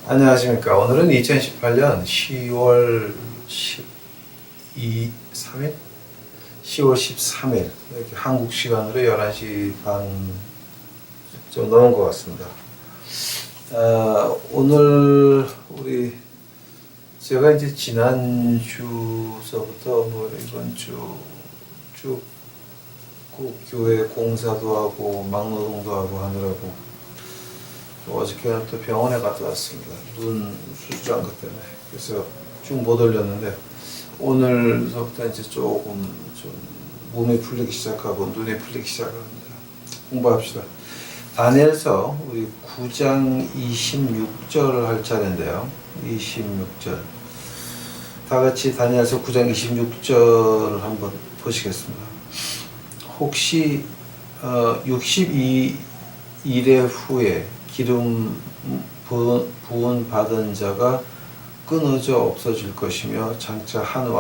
안녕하십니까. 오늘은 2018년 10월 13일? 10월 13일 이렇게 한국 시간으로 11시 반 좀 넘은 것 같습니다. 오늘 제가 이제 지난주서부터 이번 주 쭉 교회 공사도 하고 막노동도 하고 하느라고 어저께는 또 병원에 갔다 왔습니다. 눈 수술한 것 때문에. 그래서 쭉 못 올렸는데 오늘서부터 이제 조금 좀 몸이 풀리기 시작하고 눈이 풀리기 시작합니다. 공부합시다. 다니엘서 우리 9장 26절을 할 차례인데요. 26절. 다 같이 다니엘서 9장 26절을 한번 보시겠습니다. 혹시 62일의 후에 기름 부은 받은 자가 끊어져 없어질 것이며 장차 한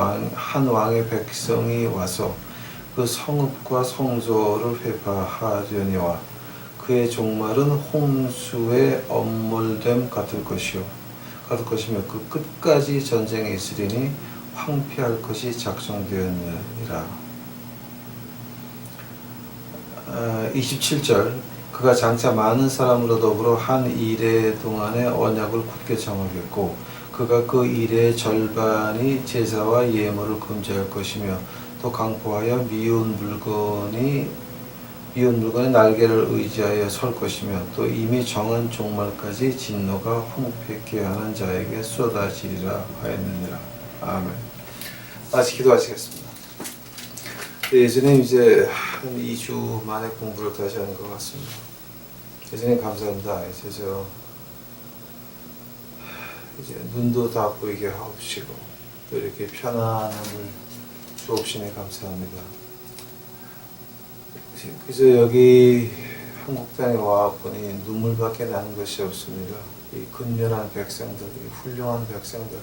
왕의 백성이 와서 그 성읍과 성소를 회파하려니와 그의 종말은 홍수의 엄몰됨 같을 것이며 그 끝까지 전쟁이 있으리니 황폐할 것이 작정되었느니라. 27절. 그가 장차 많은 사람으로 더불어 한 일해 동안의 언약을 굳게 정하겠고 그가 그 일의 절반이 제사와 예물을 금지할 것이며 또 강포하여 미운 물건의 날개를 의지하여 설 것이며 또 이미 정한 종말까지 진노가 황폐케 하는 자에게 쏟아지리라 하였느니라. 아멘. 다시 기도하시겠습니다. 예전에 이제 한 2주 만에 공부를 다시 하는 것 같습니다. 예전에 감사합니다. 이제 눈도 다 보이게 하옵시고 또 이렇게 편안함을 주옵시니 감사합니다. 그래서 여기 한국 땅에 와보니 눈물밖에 나는 것이 없습니다. 이 근면한 백성들, 이 훌륭한 백성들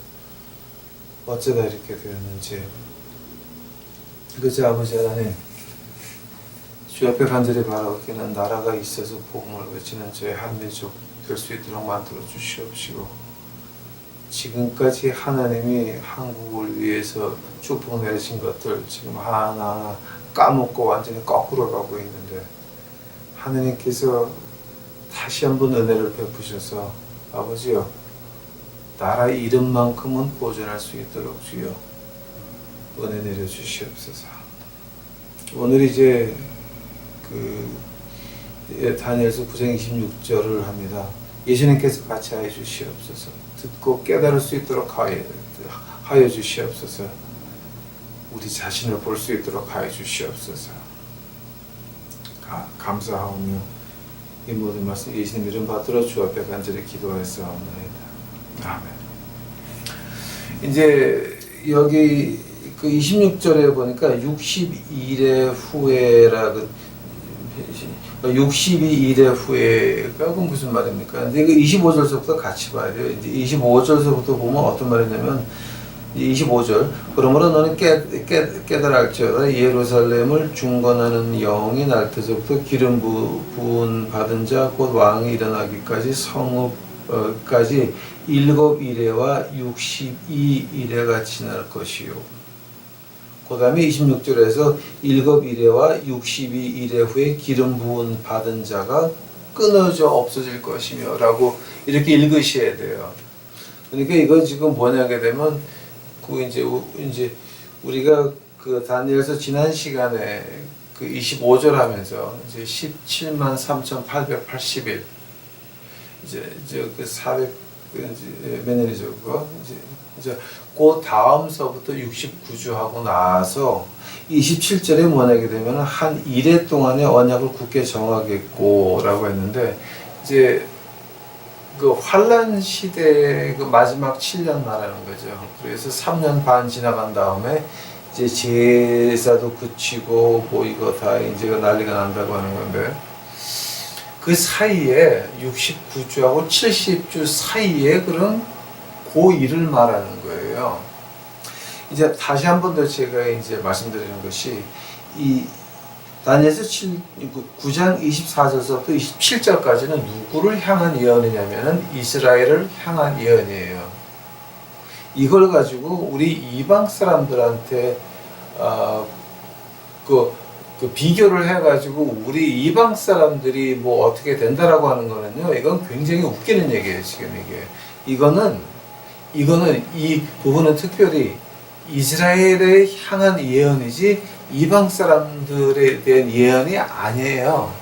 어쩌다 이렇게 되었는지. 그저 아버지 하나님, 주 앞에 간절히 바라옵기는 나라가 있어서 복음을 외치는 저의 한민족 될 수 있도록 만들어 주시옵시고 지금까지 하나님이 한국을 위해서 축복 내리신 것들 지금 하나하나 까먹고 완전히 거꾸로 가고 있는데 하나님께서 다시 한번 은혜를 베푸셔서 아버지요, 나라 이름만큼은 보존할 수 있도록 주여 은혜 내려 주시옵소서. 오늘 이제 다니엘서 9장 26절을 합니다. 예수님께서 같이 하여 주시옵소서. 듣고 깨달을 수 있도록 하여 주시옵소서. 우리 자신을 볼 수 있도록 하여 주시옵소서. 감사하오며 이 모든 말씀 예수님 이름 받들어 주 앞에 간절히 기도하였사옵나이다. 아멘. 이제 여기 그 26절에 보니까 62일의 후에라 62일의 후에가 그 무슨 말입니까? 근데 그 25절서부터 같이 봐야 돼요. 이제 25절서부터 보면 어떤 말이냐면 25절. 그러므로 너는 깨달을지어다 예루살렘을 중건하는 영이 날 때서부터 기름 부은 받은 자 곧 왕이 일어나기까지 성읍까지 7일에와 62일에가 지날 것이요. 그 다음에 26절에서 7일에와 62일에 후에 기름 부은 받은 자가 끊어져 없어질 것이며 라고 이렇게 읽으셔야 돼요. 그러니까 이건 지금 뭐냐게 되면 이제 우리가 그 다니엘서 지난 시간에 그 25절 하면서 이제 17만 3,880일 이제 그 400 몇 년이죠 그거 이제 그 다음서부터 69주 하고 나서 27절에 뭐냐게 되면 한 일해 동안의 언약을 굳게 정하겠고 라고 했는데 이제 그 환란 시대 그 마지막 7년 말하는 거죠. 그래서 3년 반 지나간 다음에 이제 제사도 그치고 이거 다 이제 난리가 난다고 하는 건데 그 사이에 69주하고 70주 사이에 그런 그 일을 말하는 거예요. 이제 다시 한 번 더 제가 이제 말씀드리는 것이 이 다니엘서 9장 24절서부터 27절까지는 누구를 향한 예언이냐면은 이스라엘을 향한 예언이에요. 이걸 가지고 우리 이방 사람들한테 그 비교를 해가지고 우리 이방 사람들이 뭐 어떻게 된다라고 하는 거는요, 이건 굉장히 웃기는 얘기예요. 지금 이거는 이 부분은 특별히 이스라엘에 향한 예언이지 이방 사람들에 대한 예언이 아니에요.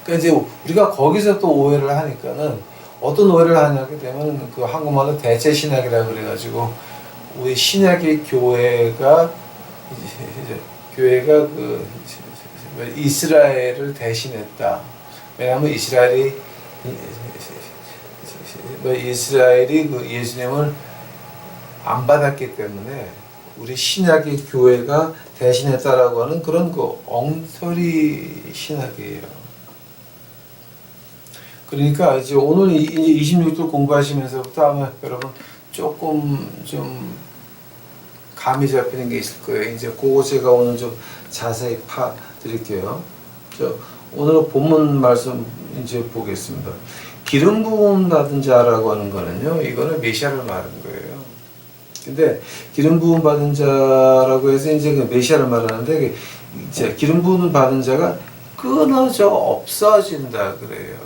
그러니까 이제 우리가 거기서 또 오해를 하니까는 어떤 오해를 하냐게 되면 그 한국말로 대체 신학이라 그래가지고 우리 신약의 교회가 그 이스라엘을 대신했다. 왜냐하면 이스라엘이 그 예수님을 안 받았기 때문에 우리 신약의 교회가 대신했다라고 하는 그런 그 엉터리 신학이에요. 그러니까 이제 오늘 26절 공부하시면서부터 아마 여러분 조금 좀 감이 잡히는 게 있을 거예요. 이제 그거 제가 오늘 좀 자세히 드릴게요. 오늘 본문 말씀 이제 보겠습니다. 기름 부음 받은 자라고 하는 거는요, 이거는 메시아를 말하는 거예요. 근데 기름 부음 받은 자라고 해서 이제 그 메시아를 말하는데, 이제 기름 부음 받은 자가 끊어져 없어진다 그래요.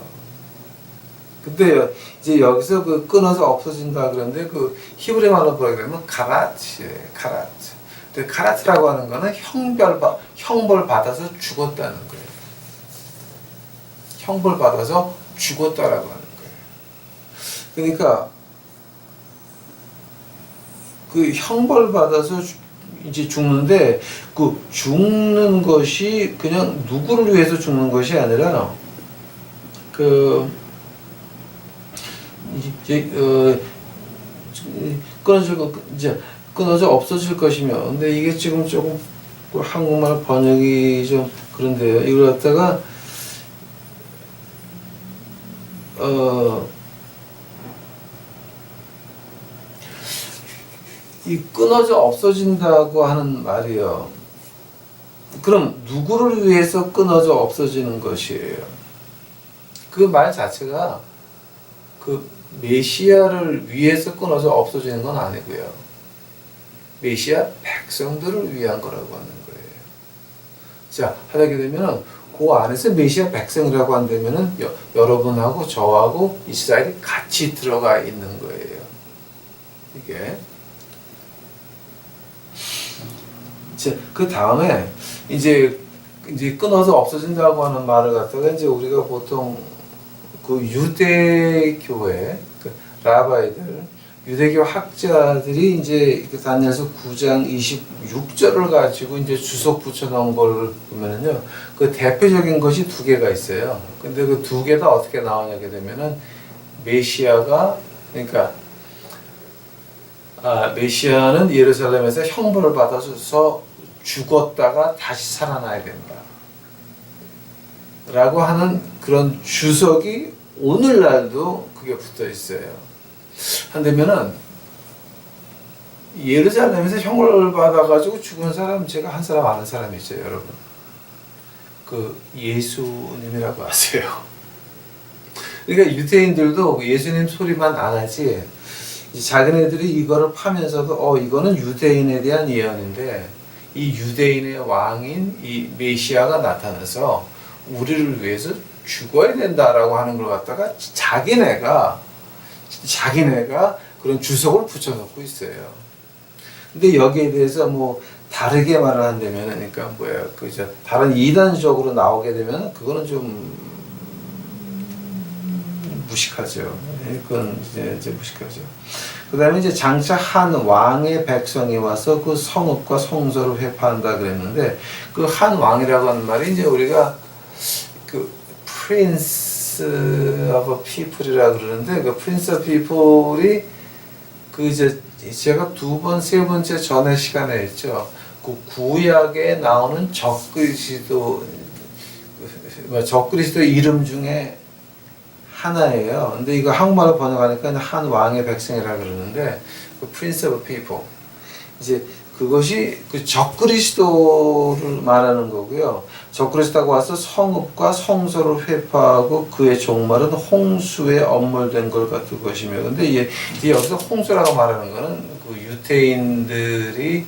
근데 이제 여기서 그 끊어서 없어진다 그러는데 그 히브리 말로 뭐라 그러면 카라트예요. 카라트. 근데 카라트라고 하는 거는 형벌 받아서 죽었다는 거예요. 형벌 받아서 죽었다라고 하는 거예요. 그러니까 그 형벌 받아서 이제 죽는데 그 죽는 것이 그냥 누구를 위해서 죽는 것이 아니라 그 끊어져 없어질 것이며, 근데 이게 지금 조금 한국말 번역이 좀 그런데요. 이걸 갖다가 이 끊어져 없어진다고 하는 말이요. 그럼 누구를 위해서 끊어져 없어지는 것이에요? 그 말 자체가 그 메시아를 위해서 끊어져 없어지는 건 아니고요. 메시아 백성들을 위한 거라고 하는 거예요. 자, 하게 되면은 그 안에서 메시아 백성이라고 한다면은 여러분하고 저하고 이스라엘이 같이 들어가 있는 거예요. 이게. 자, 그 다음에 이제 끊어서 없어진다고 하는 말을 갖다가 이제 우리가 보통 그 유대교회 그 라바이들, 유대교 학자들이 이제 그 다니엘서 9장 26절을 가지고 이제 주석 붙여 놓은 걸 보면은요, 그 대표적인 것이 두 개가 있어요. 근데 그 두 개 다 어떻게 나오냐게 되면은 메시아가, 그러니까 메시아는 예루살렘에서 형벌을 받아서 죽었다가 다시 살아나야 된다 라고 하는 그런 주석이 오늘날도 그게 붙어 있어요. 한다면은 예루살렘에서 형벌을 받아가지고 죽은 사람, 제가 한 사람 아는 사람이 있어요, 여러분. 그 예수님이라고 하세요. 그러니까 유대인들도 예수님 소리만 안 하지, 자기네들이 이거를 파면서도 이거는 유대인에 대한 예언인데, 이 유대인의 왕인 이 메시아가 나타나서 우리를 위해서 죽어야 된다라고 하는 걸 갖다가 자기네가 그런 주석을 붙여놓고 있어요. 근데 여기에 대해서 뭐 다르게 말을 한다면, 그러니까 그저 다른 이단적으로 나오게 되면 그거는 좀 무식하죠. 그건 이제 무식하죠. 그 다음에 이제 장차 한 왕의 백성이 와서 그 성읍과 성소를 회파한다 그랬는데, 그 한 왕이라고 하는 말이 이제 우리가 그 Prince of People이라 그러는데, 그 Prince of People이 그 제가 두 번, 세 번째 전에 시간에 했죠. 그 구약에 나오는 적그리스도 이름 중에 하나예요. 근데 이거 한국말로 번역하니까 한 왕의 백성이라 그러는데, 그 Prince of People. 이제 그것이 그 적그리스도를 말하는 거고요. 적그리스도가 와서 성읍과 성소를 회파하고 그의 종말은 홍수에 엄물된 걸 같은 것이며, 근데 이제 여기서 홍수라고 말하는 거는 그 유대인들이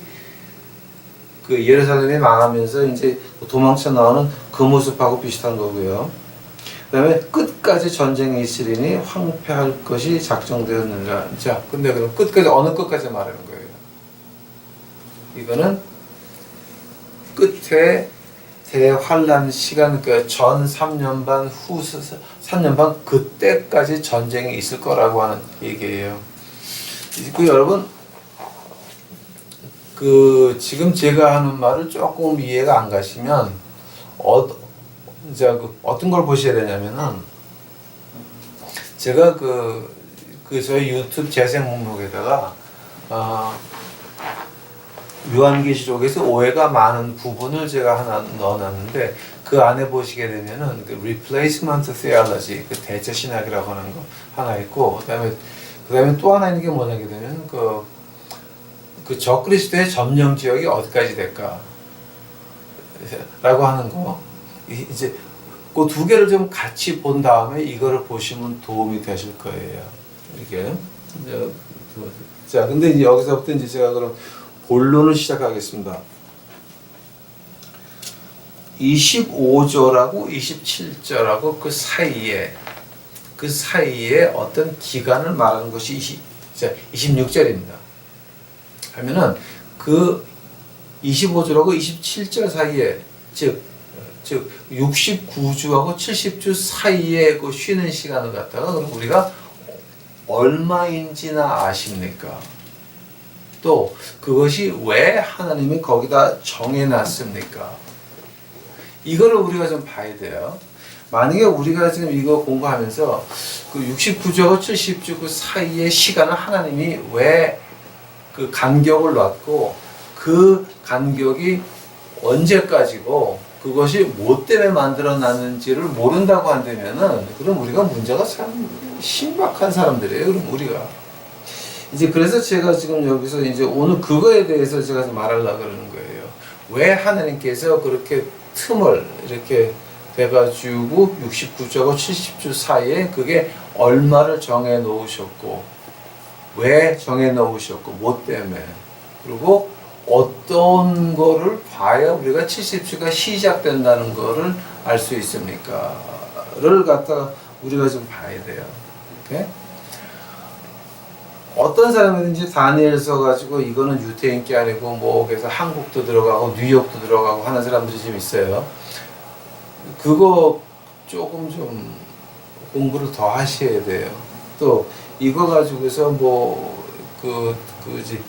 그 예루살렘이 망하면서 이제 도망쳐 나오는 그 모습하고 비슷한 거고요. 그 다음에 끝까지 전쟁이 있으리니 황폐할 것이 작정되었느니라. 자, 근데 그럼 끝까지, 어느 끝까지 말하는 거예요? 이거는 끝에 대환란 시간, 그 전 3년 반, 후 3년 반, 그때까지 전쟁이 있을 거라고 하는 얘기예요. 그 여러분, 그 지금 제가 하는 말을 조금 이해가 안 가시면 이제 어떤 걸 보셔야 되냐면은, 제가 저희 유튜브 재생 목록에다가 요한계시록에서 오해가 많은 부분을 제가 하나 넣어놨는데, 그 안에 보시게 되면은 그 replacement theology, 그 대체 신학이라고 하는 거 하나 있고, 그다음에 또 하나 있는 게 뭐냐게 되면 그 적그리스도의 점령 지역이 어디까지 될까? 라고 하는 거. 이제 그 두 개를 좀 같이 본 다음에 이거를 보시면 도움이 되실 거예요. 이게. 자, 근데 이제 여기서부터 이제 제가 그럼 본론을 시작하겠습니다. 25절하고 27절하고 그 사이에 어떤 기간을 말하는 것이 26절입니다. 하면은 그 25절하고 27절 사이에, 즉 69주하고 70주 사이에 그 쉬는 시간을 갖다가 그럼 우리가 얼마인지나 아십니까? 또 그것이 왜 하나님이 거기다 정해놨습니까? 이거를 우리가 좀 봐야 돼요. 만약에 우리가 지금 이거 공부하면서 그 69주하고 70주 그 사이의 시간을 하나님이 왜 그 간격을 놨고, 그 간격이 언제까지고 그것이 뭐 때문에 만들어놨는지를 모른다고 한다면은, 그럼 우리가 문제가 참 심각한 사람들이에요. 그럼 우리가 이제, 그래서 제가 지금 여기서 이제 오늘 그거에 대해서 제가 말하려고 그러는 거예요. 왜 하나님께서 그렇게 틈을 이렇게 돼가지고 69주하고 70주 사이에 그게 얼마를 정해 놓으셨고, 왜 정해 놓으셨고, 뭐 때문에, 그리고 어떤 거를 봐야 우리가 70주가 시작된다는 거를 알 수 있습니까?를 갖다가 우리가 좀 봐야 돼요. 오케이? 어떤 사람이든지 다니엘서 가지고 이거는 유태인 게 아니고 뭐 그래서 한국도 들어가고 뉴욕도 들어가고 하는 사람들이 좀 있어요. 그거 조금 좀 공부를 더 하셔야 돼요. 또 이거 가지고서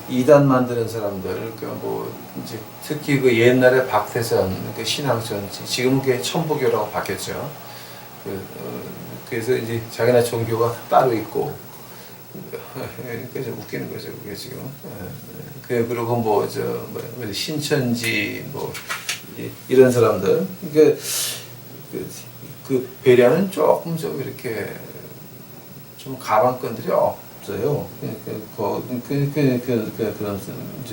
이단 만드는 사람들, 뭐 이제 특히 그 옛날에 박태선 그 신앙전지, 지금은 그게 천부교라고 바뀌었죠. 그래서 이제 자기네 종교가 따로 있고, 그래서 웃기는 거죠, 그게 지금. 그리고 신천지 이런 사람들, 그 배려는 조금 좀 이렇게 좀 가방끈들이 없어요.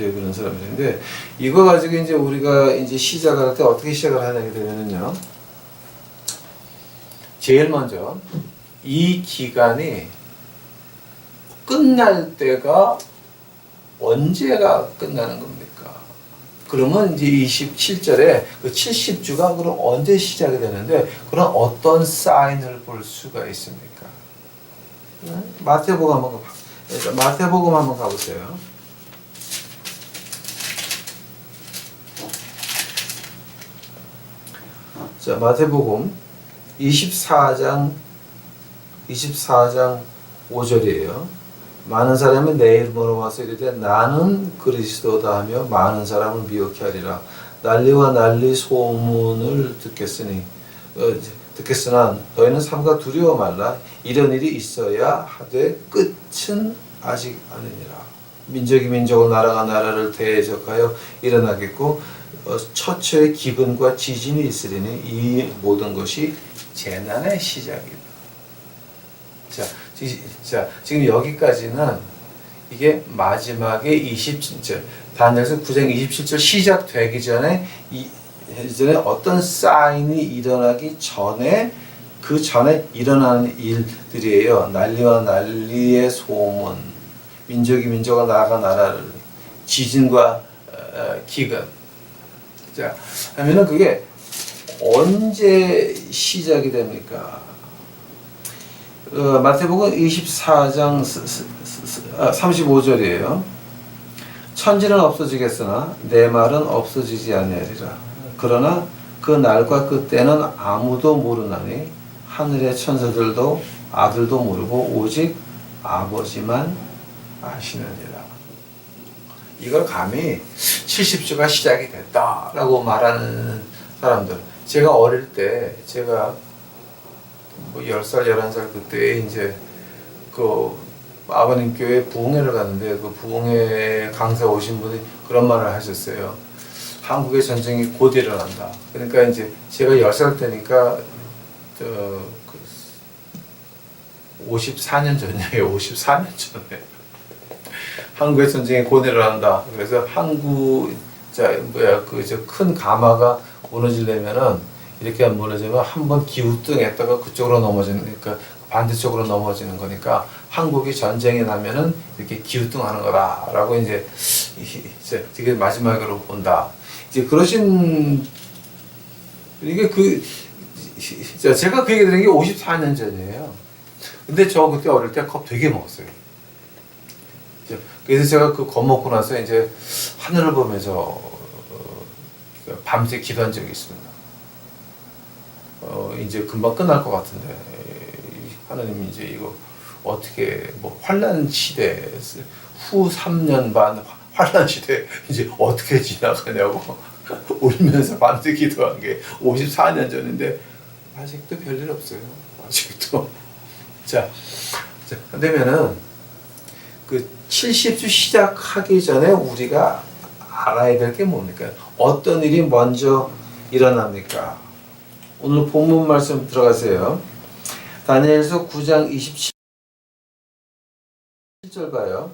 그런 사람들인데, 이거 가지고 이제 우리가 이제 시작할 때 어떻게 시작을 하게 되면요, 제일 먼저 이 기간이 끝날 때가 언제가 끝나는 겁니까? 그러면 이제 27절에 그 70주가 그럼 언제 시작이 되는데, 그럼 어떤 사인을 볼 수가 있습니까? 마태복음 한번 가보세요. 자, 마태복음 24장 5절이에요. 많은 사람이 내 이름으로 와서 이르되 나는 그리스도다 하며 많은 사람을 미혹해 하리라. 난리와 난리 소문을 듣겠으나 너희는 삼가 두려워 말라. 이런 일이 있어야 하되 끝은 아직 아니니라. 민족이 민족을, 나라가 나라를 대적하여 일어나겠고 처처의 기근과 지진이 있으리니 이 모든 것이 재난의 시작이다. 자, 지금 여기까지는 이게 마지막에 27절 다니엘서 9장 27절 시작되기 전에 이전에 어떤 사인이 일어나기 전에 그 전에 일어나는 일들이에요. 난리와 난리의 소문, 민족이 민족과 나라가 나라를, 지진과 기근. 자, 하면은 그게 언제 시작이 됩니까? 마태복음 24장 35절이에요. 천지는 없어지겠으나 내 말은 없어지지 아니하리라. 그러나 그 날과 그 때는 아무도 모르나니 하늘의 천사들도 아들도 모르고 오직 아버지만 아시느니라. 이걸 감히 70주가 시작이 됐다라고 말하는 사람들. 제가 어릴 때, 제가 뭐 10살, 11살 그때 이제 그 아버님 교회 부흥회를 갔는데 그 부흥회 강사 오신 분이 그런 말을 하셨어요. 한국의 전쟁이 곧 일어난다. 그러니까 이제 제가 10살 때니까 54년 전이에요. 54년 전에. 한국의 전쟁이 곧 일어난다. 그래서 큰 가마가 무너지려면은 이렇게 안 무너지면 한번 기우뚱했다가 그쪽으로 넘어지니까 반대쪽으로 넘어지는 거니까 한국이 전쟁이 나면은 이렇게 기우뚱하는 거다라고 이제 되게 마지막으로 본다. 이제 그러신 이게 제가 그 얘기 들은 게 54년 전이에요. 근데 저 그때 어릴 때 겁 되게 먹었어요. 그래서 제가 그 겁먹고 나서 이제 하늘을 보면서 밤새 기도한 적이 있습니다. 이제 금방 끝날 것 같은데 하나님 이제 이거 어떻게 뭐 환란 시대 후 3년 반 환란 시대 이제 어떻게 지나가냐고 울면서 밤새 기도한 게 54년 전인데 아직도 별일 없어요. 아직도. 자, 그러면은 그 70주 시작하기 전에 우리가 알아야 될 게 뭡니까? 어떤 일이 먼저 일어납니까? 오늘 본문 말씀 들어가세요. 다니엘서 9장 27절 봐요.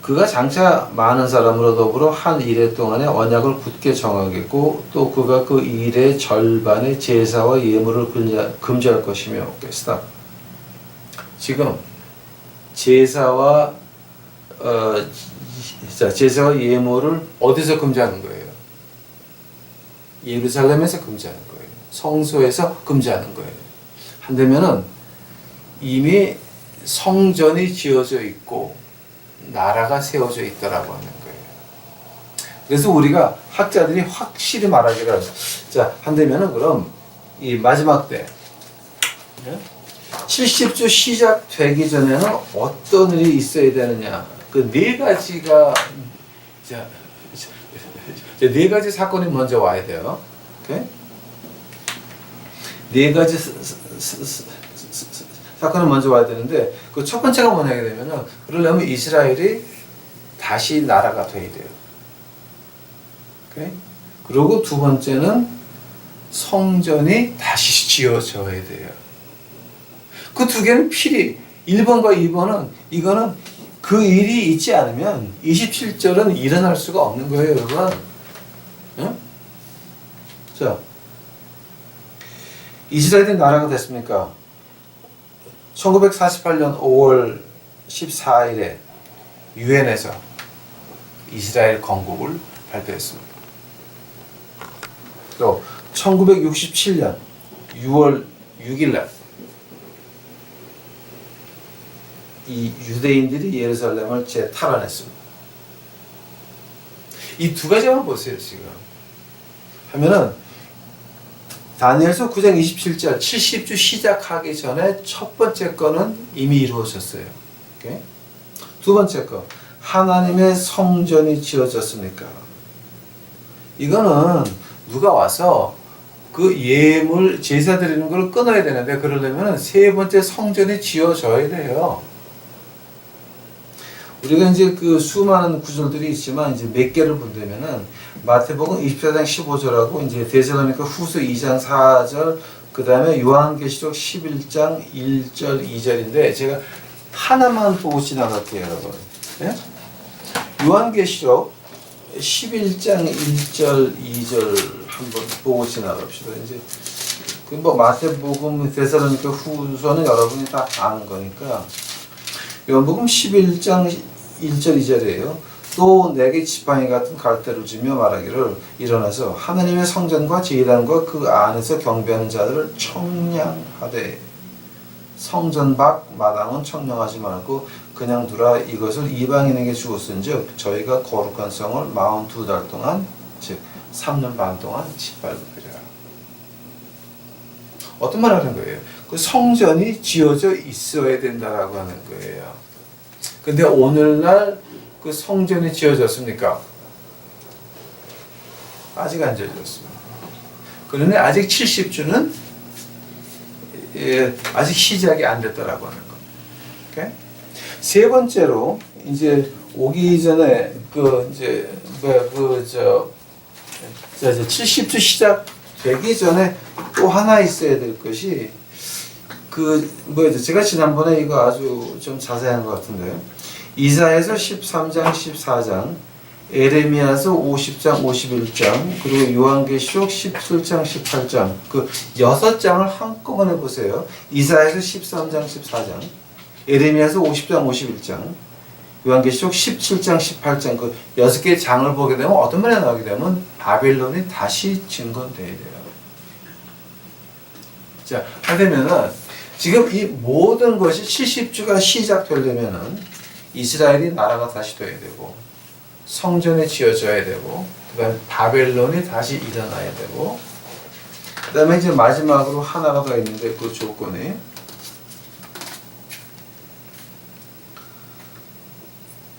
그가 장차 많은 사람으로 더불어 한 일해 동안에 언약을 굳게 정하겠고 또 그가 그 일의 절반의 제사와 예물을 금지할 것이며. 스탑. 지금 제사와 예물을 어디서 금지하는 거예요? 예루살렘에서 금지하는 거예요. 성소에서 금지하는 거예요. 한다면은 이미 성전이 지어져 있고 나라가 세워져 있다라고 하는 거예요. 그래서 우리가 학자들이 확실히 말하기를 한다면은 그럼 이 마지막 때 70주 시작되기 전에는 어떤 일이 있어야 되느냐? 그 네 가지가 네 가지 사건이 먼저 와야 돼요. 오케이? 네 가지 사건이 먼저 와야 되는데 그 첫 번째가 뭐냐게 되면은 그러려면 이스라엘이 다시 나라가 돼야 돼요. 오케이? 그리고 두 번째는 성전이 다시 지어져야 돼요. 그 두 개는 필히 1번과 2번은 이거는 그 일이 있지 않으면 27절은 일어날 수가 없는 거예요, 여러분. 응? 자, 이스라엘이 나라가 됐습니까? 1948년 5월 14일에 유엔에서 이스라엘 건국을 발표했습니다. 또 1967년 6월 6일날 이 유대인들이 예루살렘을 재탈환했습니다. 이 두 가지만 보세요, 지금. 하면은, 다니엘서 9장 27절, 70주 시작하기 전에 첫 번째 거는 이미 이루어졌어요. 오케이? 두 번째 거, 하나님의 성전이 지어졌습니까? 이거는 누가 와서 그 예물, 제사 드리는 걸 끊어야 되는데, 그러려면 세 번째 성전이 지어져야 돼요. 우리가 이제 그 수많은 구절들이 있지만 이제 몇 개를 본다면은 마태복음 24장 15절하고 이제 데살로니가 후서 2장 4절 그 다음에 요한계시록 11장 1절 2절인데 제가 하나만 보고 지나갈게요, 여러분. 예? 요한계시록 11장 1절, 2절 한번 보고 지나갑시다. 이제 그 뭐 마태복음, 데살로니가 후서는 여러분이 다 아는 거니까. 요한복음 11장 1절, 2절이에요. 또 내게 지팡이 같은 갈대를 주며 말하기를 일어나서 하나님의 성전과 제단과 그 안에서 경배하는 자들을 청량하되 성전 밖 마당은 청량하지 말고 그냥 두라. 이것을 이방인에게 주었은즉 저희가 거룩한 성을 42달 동안 즉 3년 반 동안 짓밟으리라. 어떤 말 하는 거예요? 그 성전이 지어져 있어야 된다라고 하는 거예요. 근데 오늘날 그 성전이 지어졌습니까? 아직 안 지어졌습니다. 그런데 아직 70주는 아직 시작이 안 됐다라고 하는 겁니다. 오케이? 세 번째로 이제 오기 전에 그 이제 70주 시작 되기 전에 또 하나 있어야 될 것이 그 뭐죠? 제가 지난번에 이거 아주 좀 자세한 것 같은데요. 이사야서 13장 14장, 에레미야서 50장 51장, 그리고 요한계시록 17장 18장 그 6장을 한꺼번에 보세요. 이사야서 13장 14장, 에레미야서 50장 51장, 요한계시록 17장 18장 그 6개의 장을 보게 되면 어떤 말이 나오게 되면 바벨론이 다시 진건돼야 돼요. 자, 하려면은 지금 이 모든 것이 70주가 시작되려면은 이스라엘이 나라가 다시 돼야 되고 성전이 지어져야 되고 그다음에 바벨론이 다시 일어나야 되고 그다음에 이제 마지막으로 하나가 더 있는데 그 조건이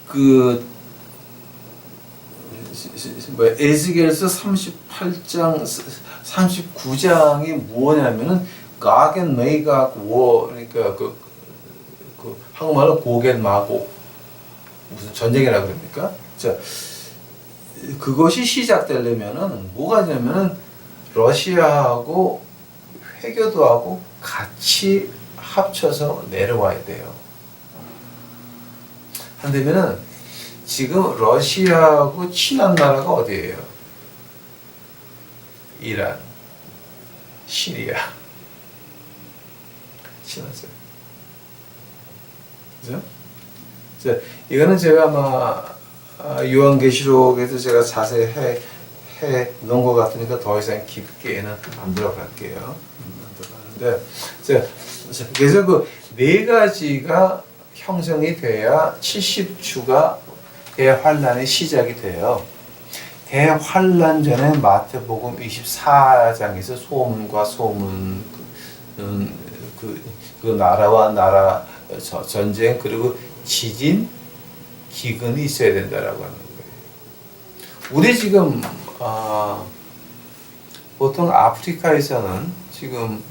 그 에스겔서 38장 39장이 뭐냐면은 God and Magog war 그러니까 그 한국말로 고겐 마고 무슨 전쟁이라 그럽니까? 자, 그것이 시작되려면은 뭐가 되냐면은 러시아하고 회교도하고 같이 합쳐서 내려와야 돼요. 한다면은 지금 러시아하고 친한 나라가 어디예요? 이란, 시리아 친하죠. 그죠? 자, 이거는 제가 아마 요한계시록에서 제가 자세히 해 놓은 것 같으니까 더 이상 깊게는 안 들어갈게요. 들어가는데, 자, 그래서 그 네 가지가 형성이 돼야 70주가 대환란의 시작이 돼요. 대환란 전에 마태복음 24장에서 소문과 소문, 그 나라와 나라 전쟁 그리고 지진, 기근이 있어야 된다라고 하는 거예요. 우리 지금 보통 아프리카에서는 지금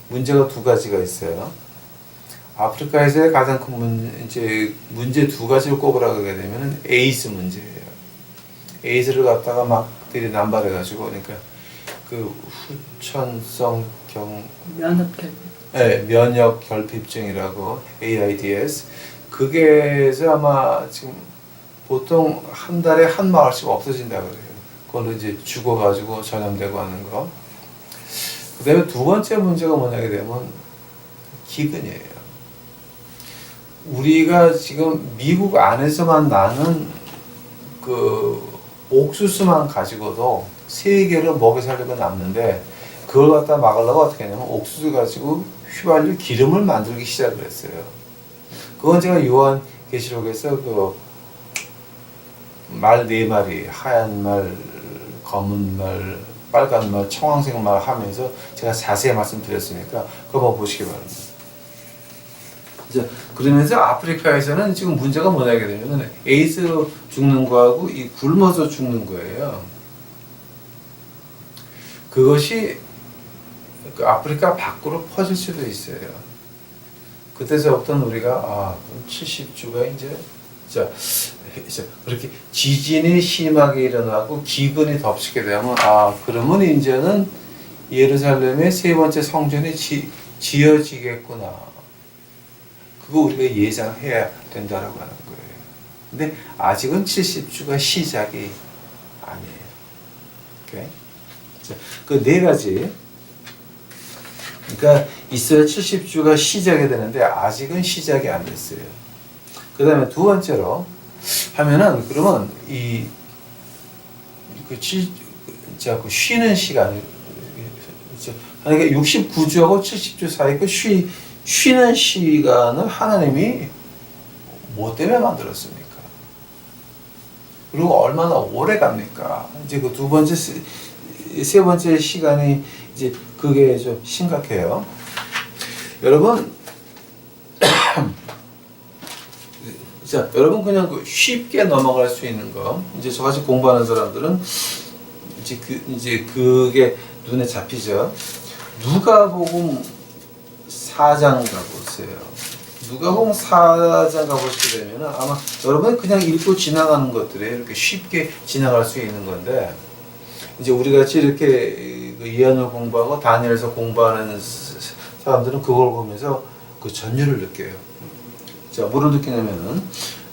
문제가 두 가지가 있어요. 아프리카에서의 가장 큰 문제 두 가지를 꼽으라고 하게 되면 에이즈 문제예요. 에이즈를 갖다가 막 들이남발해가지고 그러니까 그 후천성 면역 결핍증이라고 AIDS 그게서 아마 지금 보통 한 달에 한 마을씩 없어진다 그래요. 그걸로 이제 죽어가지고 전염되고 하는 거. 그다음에 두 번째 문제가 뭐냐게 되면 기근이에요. 우리가 지금 미국 안에서만 나는 그 옥수수만 가지고도 세계를 먹여 살려고 남는데 그걸 갖다 막으려고 어떻게 하냐면 옥수수 가지고 휘발유 기름을 만들기 시작을 했어요. 그건 제가 요한계시록에서 그 말 네 마리 하얀 말, 검은 말, 빨간 말, 청황색 말 하면서 제가 자세히 말씀드렸으니까 그거 한번 보시기 바랍니다. 그러면서 아프리카에서는 지금 문제가 뭐냐게 되면 에이즈 죽는 거하고 이 굶어서 죽는 거예요. 그것이 그 아프리카 밖으로 퍼질 수도 있어요. 그때서부터는 우리가 70주가 이제 그렇게 지진이 심하게 일어나고 기근이 덮치게 되면 그러면 이제는 예루살렘의 세 번째 성전이 지어지겠구나. 그거 우리가 예상해야 된다라고 하는 거예요. 근데 아직은 70주가 시작이 아니에요. 오케이? 그 네 가지. 그러니까 이스라엘 70주가 시작이 되는데 아직은 시작이 안 됐어요. 그 다음에 두 번째로 하면은 그러면 그 쉬는 시간, 그러니까 69주하고 70주 사이 그 쉬는 시간을 하나님이 뭐 때문에 만들었습니까? 그리고 얼마나 오래 갑니까? 이제 그 두 번째, 세 번째 시간이 이제 그게 좀 심각해요. 여러분, 자, 여러분 그냥 쉽게 넘어갈 수 있는 거. 이제 저같이 공부하는 사람들은 이제 그게 눈에 잡히죠. 누가복음 4장 가보세요. 누가복음 4장 가보시게 되면은 아마 여러분 그냥 읽고 지나가는 것들이 이렇게 쉽게 지나갈 수 있는 건데, 이제 우리 같이 이렇게 예언을 공부하고 다니엘서 공부하는 사람들은 그걸 보면서 그 전율을 느껴요. 자, 뭐를 느끼냐면은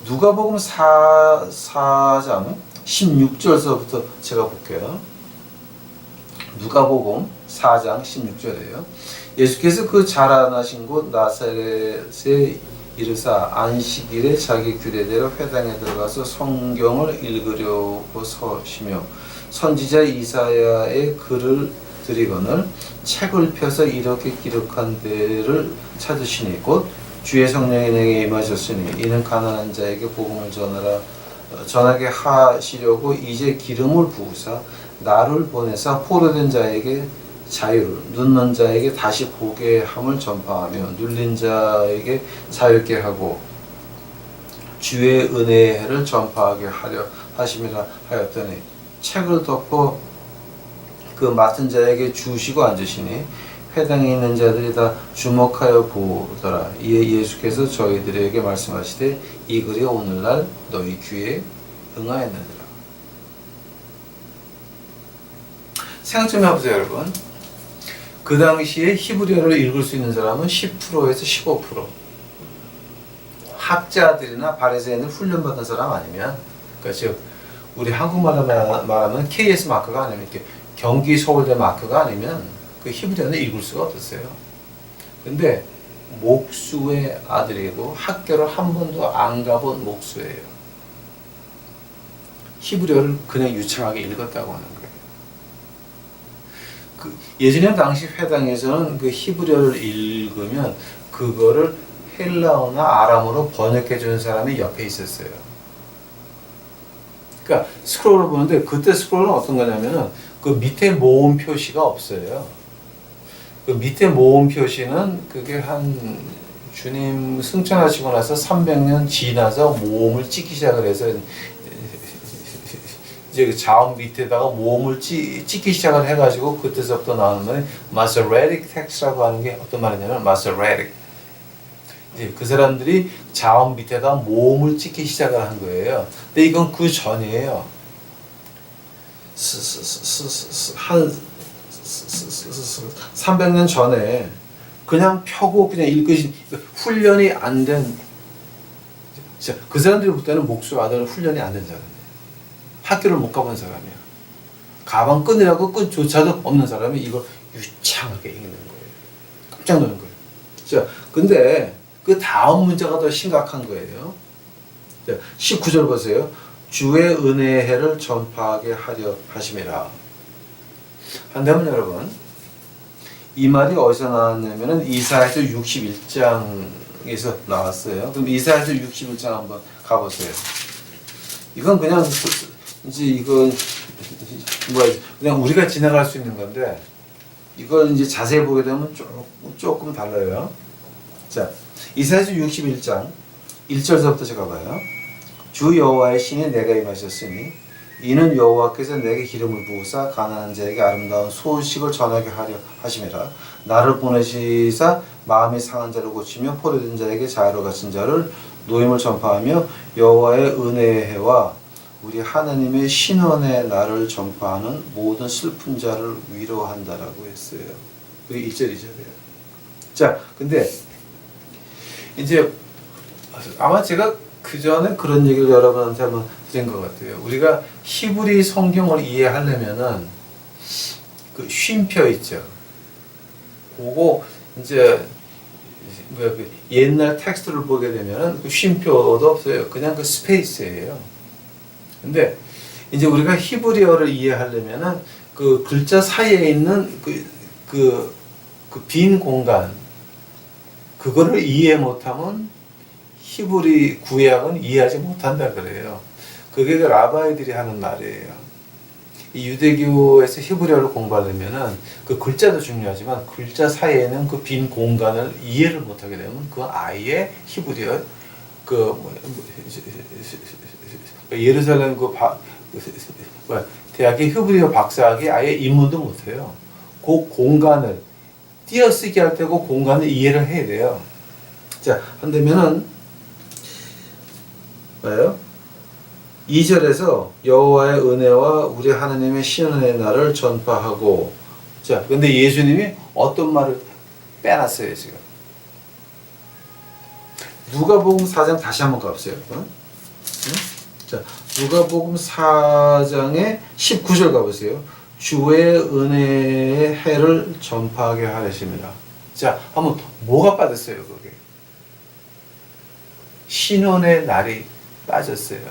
누가복음 4장 16절서부터 제가 볼게요. 누가복음 4장 16절이에요. 예수께서 그 자라나신 곳 나사렛에 이르사 안식일에 자기 규례대로 회당에 들어가서 성경을 읽으려고 서시며 선지자 이사야의 글을 들이거늘 책을 펴서 이렇게 기록한 데를 찾으시니 곧 주의 성령이 내게 임하셨으니 이는 가난한 자에게 복음을 전하게 하시려고 이제 기름을 부으사 나를 보내사 포로된 자에게 자유를, 눈먼 자에게 다시 보게 함을 전파하며 눌린 자에게 자유케 하고 주의 은혜의 해를 전파하게 하려 하심이라 하였더니 책을 덮고 그 맡은 자에게 주시고 앉으시니 회당에 있는 자들이 다 주목하여 보더라. 이에 예수께서 저희들에게 말씀하시되 이 글이 오늘날 너희 귀에 응하였느니라. 생각 좀 해보세요, 여러분. 그 당시에 히브리어를 읽을 수 있는 사람은 10%에서 15%. 학자들이나 바리새인을 훈련받은 사람 아니면, 그러니까 즉 우리 한국말로 말하면 KS 마크가 아니면 이렇게 경기 서울대 마크가 아니면 그 히브리어는 읽을 수가 없었어요. 근데 목수의 아들이고 학교를 한 번도 안 가본 목수예요. 히브리어를 그냥 유창하게 읽었다고 하는 거예요. 예전에 당시 회당에서는 그 히브리어를 읽으면 그거를 헬라어나 아람어로 번역해 주는 사람이 옆에 있었어요. 그러니까 스크롤을 보는데 그때 스크롤은 어떤 거냐면은 그 밑에 모음 표시가 없어요. 그 밑에 모음 표시는 그게 한 주님 승천하시고 나서 300년 지나서 모음을 찍기 시작을 해서 이제 그 자음 밑에다가 모음을 찍기 시작을 해가지고 그때서부터 나오는 말이 Masoretic text라고 하는 게 어떤 말이냐면 Masoretic. 이제 그 사람들이 자음 밑에다가 모음을 찍기 시작을 한 거예요. 근데 이건 그 전이에요. 한 300년 전에 그냥 펴고 그냥 읽으신 훈련이 안 된 그 사람들이 볼 때는 목수 아들은 훈련이 안 된 사람이에요. 학교를 못 가본 사람이야. 가방 끈이라고 끈조차도 없는 사람이 이걸 유창하게 읽는 거예요. 깜짝 놀란 거예요. 자, 근데 그 다음 문제가 더 심각한 거예요. 자, 19절 보세요. 주의 은혜의 해를 전파하게 하려 하심이라. 한다면 여러분, 이 말이 어디서 나왔냐면은 이사야서 61장에서 나왔어요. 그럼 이사야서 61장 한번 가보세요. 이건 그냥 이제 이건 그냥 우리가 지나갈 수 있는 건데 이걸 이제 자세히 보게 되면 조금 달라요. 자, 이사야서 61장 1절서부터 제가 봐요. 주 여호와의 신이 내가 임하셨으니 이는 여호와께서 내게 기름을 부으사 가난한 자에게 아름다운 소식을 전하게 하려 하심이라. 나를 보내시사 마음이 상한 자를 고치며 포로된 자에게 자유를 가진 자를 노임을 전파하며 여호와의 은혜의 해와 우리 하나님의 신원의 날을 전파하는 모든 슬픈 자를 위로한다라고 했어요. 그게 1절 2절이에요. 자, 근데 이제 아마 제가 그 전에 그런 얘기를 여러분한테 한번 드린 것 같아요. 우리가 히브리 성경을 이해하려면은 그 쉼표 있죠. 그거 이제 그 옛날 텍스트를 보게 되면은 그 쉼표도 없어요. 그냥 그 스페이스예요. 근데 이제 우리가 히브리어를 이해하려면은 그 글자 사이에 있는 그 빈 공간 그거를 이해 못하면 히브리 구약은 이해하지 못한다 그래요. 그게 그 라바이들이 하는 말이에요. 이 유대교에서 히브리어를 공부하려면은 그 글자도 중요하지만 글자 사이에는 그 빈 공간을 이해를 못하게 되면 그 아예 히브리어 예루살렘 대학의 히브리어 박사학이 아예 입문도 못해요. 그 공간을 띄어쓰기 할 때 그 공간을 이해를 해야 돼요. 자, 한다면은 뭐예요? 2절에서 여호와의 은혜와 우리 하나님의 신원의 날을 전파하고, 자, 근데 예수님이 어떤 말을 빼놨어요, 지금. 누가복음 4장 다시 한번 가보세요. 응? 자, 누가복음 4장의 19절 가보세요. 주의 은혜의 해를 전파하게 하십니다. 자, 한번 뭐가 빠졌어요, 그게? 신원의 날이 빠졌어요.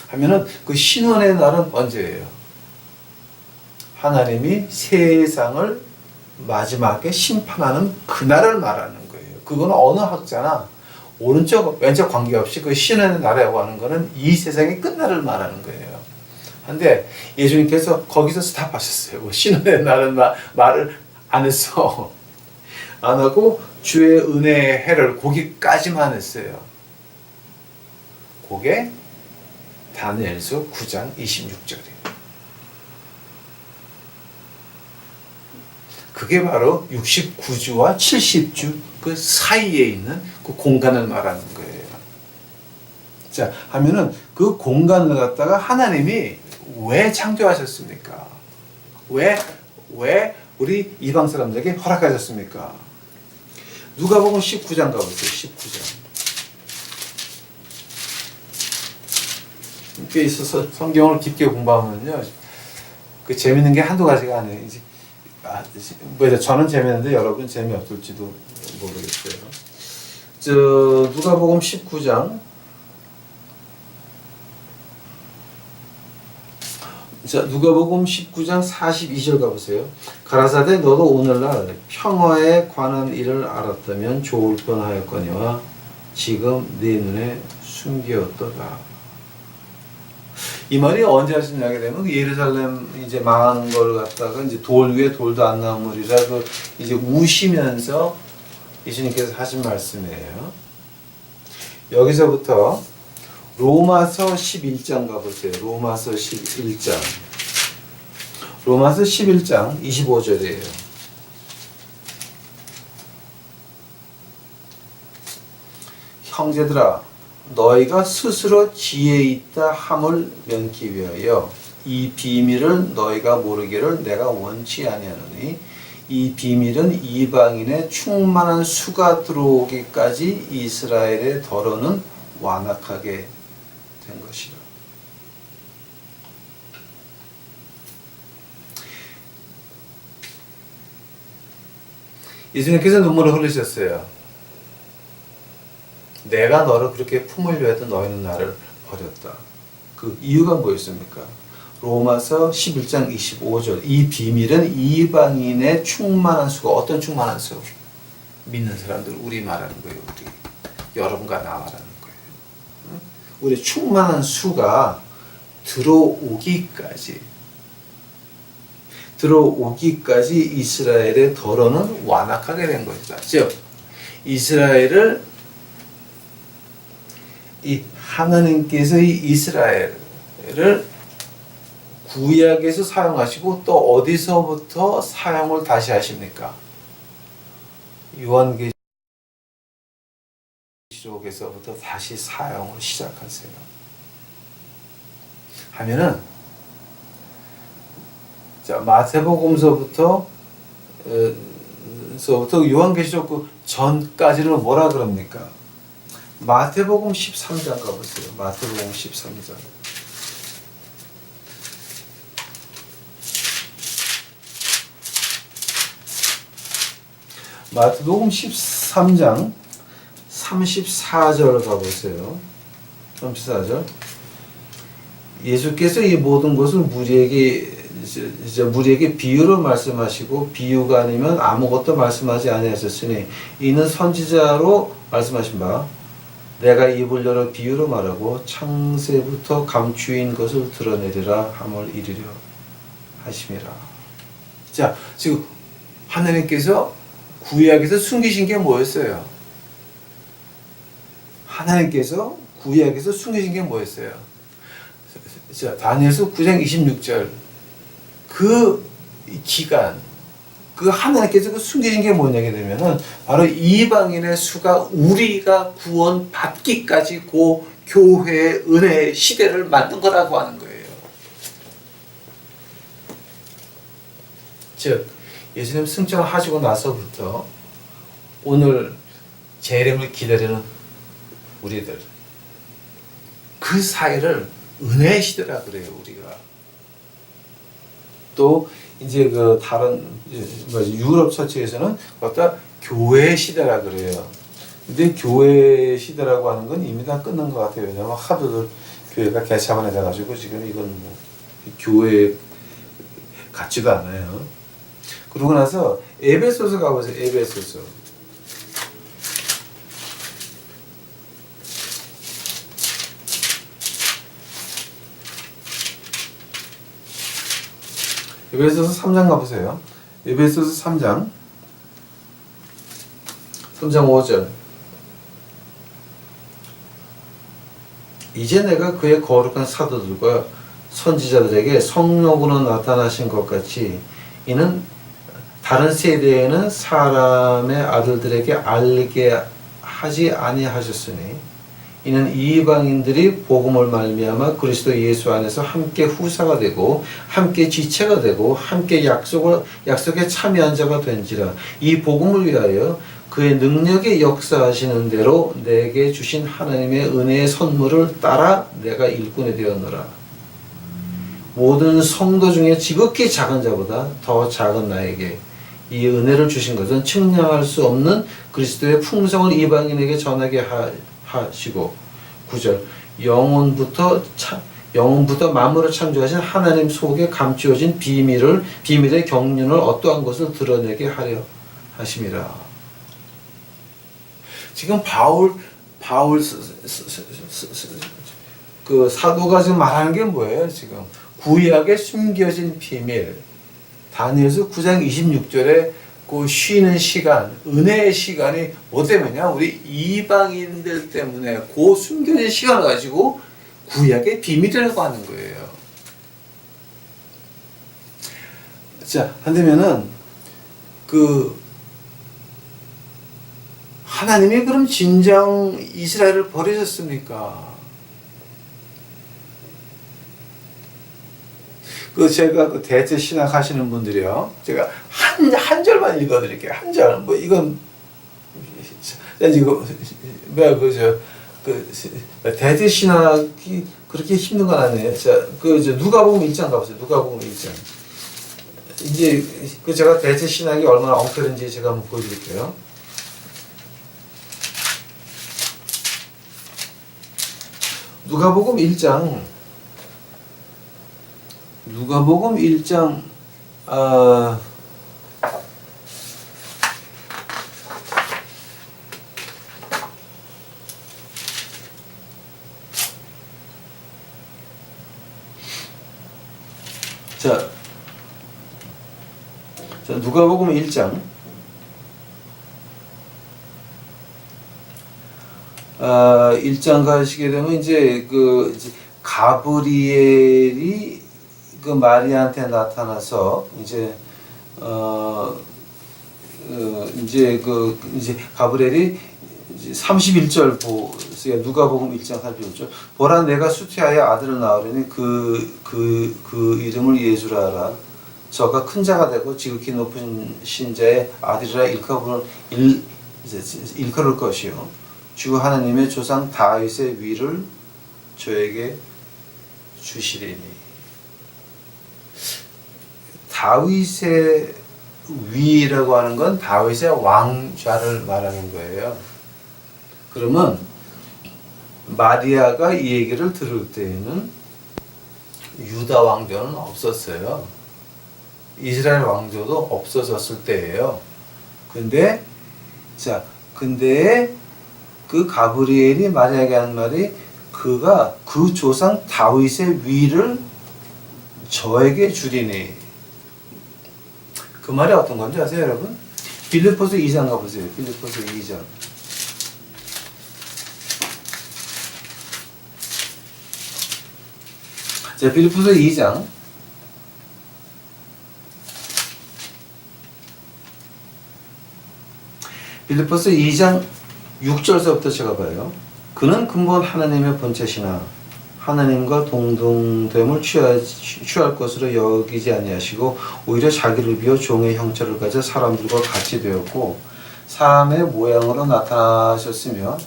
하면은 그 신원의 날은 언제예요? 하나님이 세상을 마지막에 심판하는 그날을 말하는 거예요. 그거는 어느 학자나 오른쪽 왼쪽 관계없이 그 신원의 날이라고 하는 거는 이 세상의 끝날을 말하는 거예요. 근데 예수님께서 거기서 스탑하셨어요. 신원의 날은 말을 안 했어. 안 하고 주의 은혜의 해를 거기까지만 했어요. 그게 다니엘서 9장 26절이에요. 그게 바로 69주와 70주 그 사이에 있는 그 공간을 말하는 거예요. 자, 하면은 그 공간을 갖다가 하나님이 왜 창조하셨습니까? 왜 우리 이방 사람들에게 허락하셨습니까? 누가복음 19장 가보세요. 19장. 이렇게 있어서 성경을 깊게 공부하면요, 그 재밌는 게 한두 가지가 아니에요. 저는 재밌는데 여러분 재미없을지도 모르겠어요. 누가복음 19장. 자, 누가복음 19장 42절 가보세요. 가라사대 너도 오늘날 평화에 관한 일을 알았다면 좋을 뻔하였거니와 지금 네 눈에 숨겼도다. 이 말이 언제 하시냐게 되면 예루살렘 이제 망하는 걸 갖다가 이제 돌 위에 돌도 안 나무리라 그 이제 우시면서 예수님께서 하신 말씀이에요. 여기서부터 로마서 11장 가보세요. 로마서 11장. 로마서 11장 25절이에요. 형제들아 너희가 스스로 지혜 있다 함을 면기 위하여 이 비밀을 너희가 모르기를 내가 원치 아니하노니 이 비밀은 이방인의 충만한 수가 들어오기까지 이스라엘의 덫은 완악하게 된 것이라. 예수님께서 눈물을 흘리셨어요. 내가 너를 그렇게 품으려 해도 너희는 나를 버렸다. 그 이유가 뭐였습니까? 로마서 11장 25절. 이 비밀은 이방인의 충만한 수가, 어떤 충만한 수? 믿는 사람들, 우리 말하는 거예요. 우리 여러분과 나 말하는 거예요. 우리 충만한 수가 들어오기까지 이스라엘의 덫은 완악하게 된 것이다. 즉 이스라엘을 이 하나님께서 이 이스라엘을 구약에서 사용하시고 또 어디서부터 사용을 다시 하십니까? 요한계시록에서부터 다시 사용을 시작하세요. 하면은 자, 마태복음서부터 요한계시록 그 전까지는 뭐라 그럽니까? 마태복음 13장 가보세요. 마태복음 13장. 마태복음 13장 34절 가보세요. 34절. 예수께서 이 모든 것을 무리에게 비유로 말씀하시고 비유가 아니면 아무것도 말씀하지 아니하셨으니 이는 선지자로 말씀하신 바 내가 입을 열어 비유로 말하고 창세부터 감추인 것을 드러내리라 함을 이루려 하심이라. 자, 지금 하나님께서 구약에서 숨기신 게 뭐였어요? 하나님께서 구약에서 숨기신 게 뭐였어요? 자, 다니엘서 9장 26절. 그 기간, 그 하나님께서 그 숨기신 게 뭐냐게 되면은 바로 이방인의 수가 우리가 구원 받기까지 그 교회의 은혜의 시대를 만든 거라고 하는 거예요. 즉, 예수님 승천하시고 나서부터 오늘 재림을 기다리는 우리들, 그 사이를 은혜의 시대라 그래요, 우리가. 또 이제 그 다른 유럽 처치에서는 그것도 교회의 시대라 그래요. 근데 교회 시대라고 하는 건 이미 다 끝난 것 같아요. 왜냐하면 하도들 교회가 개차반에 돼가지고 지금 이건 뭐 교회 같지도 않아요. 그러고 나서 에베소서 가보세요. 에베소서. 에베소서 3장 가보세요. 에베소서 3장 5절. 이제 내가 그의 거룩한 사도들과 선지자들에게 성령으로 나타나신 것 같이 이는 다른 세대에는 사람의 아들들에게 알게 하지 아니하셨으니 이는 이방인들이 복음을 말미암아 그리스도 예수 안에서 함께 후사가 되고 함께 지체가 되고 함께 약속에 참여한 자가 된지라. 이 복음을 위하여 그의 능력이 역사하시는 대로 내게 주신 하나님의 은혜의 선물을 따라 내가 일꾼이 되었노라. 모든 성도 중에 지극히 작은 자보다 더 작은 나에게 이 은혜를 주신 것은 측량할 수 없는 그리스도의 풍성을 이방인에게 전하게 하시고 9절 영원부터 만물을 창조하신 하나님 속에 감추어진 비밀의 경륜을 어떠한 것을 드러내게 하려 하심이라. 지금 바울 그 사도가 지금 말하는 게 뭐예요? 지금 구약에 숨겨진 비밀, 다니엘서 9장 26절에 그 쉬는 시간, 은혜의 시간이 뭐 때문이냐? 우리 이방인들 때문에 그 숨겨진 시간을 가지고 구약의 비밀이라고 하는 거예요. 자, 한다면은 그 하나님이 그럼 진정 이스라엘을 버리셨습니까? 그 제가 그 대체 신학 하시는 분들이요. 제가 한 절만 읽어드릴게요. 한 절. 뭐 이건 지금 대체 신학이 그렇게 힘든 건 아니에요. 자, 누가복음 1장 가보세요. 누가복음 1장. 이제 그 제가 대체 신학이 얼마나 엉터리인지 제가 한번 보여드릴게요. 누가복음 1장. 누가복음 1장 자, 누가복음 1장 1장 가시게 되면 이제 가브리엘이 그 마리아한테 나타나서 이제 가브리엘이 31절 보세요. 누가복음 1장 31절. 보라 내가 수태하여 아들을 낳으려니 그 이름을 예수라 하라. 저가 큰 자가 되고 지극히 높은 신자의 아들이라 일컬을 것이요. 주 하나님의 조상 다윗의 위를 저에게 주시리니. 다윗의 위라고 하는 건 다윗의 왕좌를 말하는 거예요. 그러면 마리아가 이 얘기를 들을 때에는 유다 왕조는 없었어요. 이스라엘 왕조도 없어졌을 때예요. 근데 그 가브리엘이 마리아에게 한 말이 그가 그 조상 다윗의 위를 저에게 주리니. 그 말이 어떤 건지 아세요, 여러분? 빌립보서 2장 가보세요. 빌립보서 2장. 자, 빌립보서 2장. 빌립보서 2장 6절서부터 제가 봐요. 그는 근본 하나님의 본체시나 하나님과 동등됨을 취할 것으로 여기지 아니하시고 오히려 자기를 비워 종의 형체를 가져 사람들과 같이 되었고 사람의 모양으로 나타나셨으며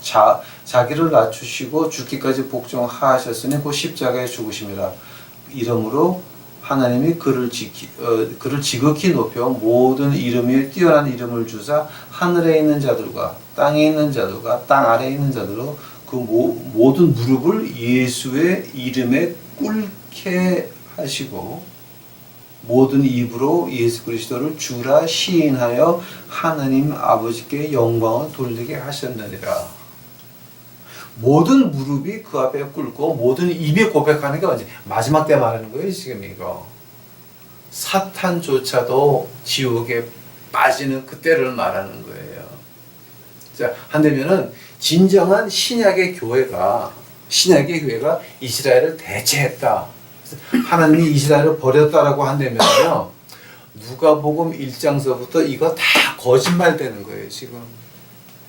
자기를 낮추시고 죽기까지 복종하셨으니 곧 십자가에 죽으심이라. 이러므로 하나님이 그를 지극히 높여 모든 이름 위에 뛰어난 이름을 주사 하늘에 있는 자들과 땅에 있는 자들과 땅 아래에 있는 자들로 그 모든 무릎을 예수의 이름에 꿇게 하시고 모든 입으로 예수 그리스도를 주라 시인하여 하나님 아버지께 영광을 돌리게 하셨느니라. 모든 무릎이 그 앞에 꿇고 모든 입이 고백하는 게 언제? 마지막 때 말하는 거예요, 지금 이거. 사탄조차도 지옥에 빠지는 그때를 말하는 거예요. 자, 한다면은 진정한 신약의 교회가 이스라엘을 대체했다. 하나님이 이스라엘을 버렸다라고 한다면요. 누가복음 1장서부터 이거 다 거짓말 되는 거예요, 지금.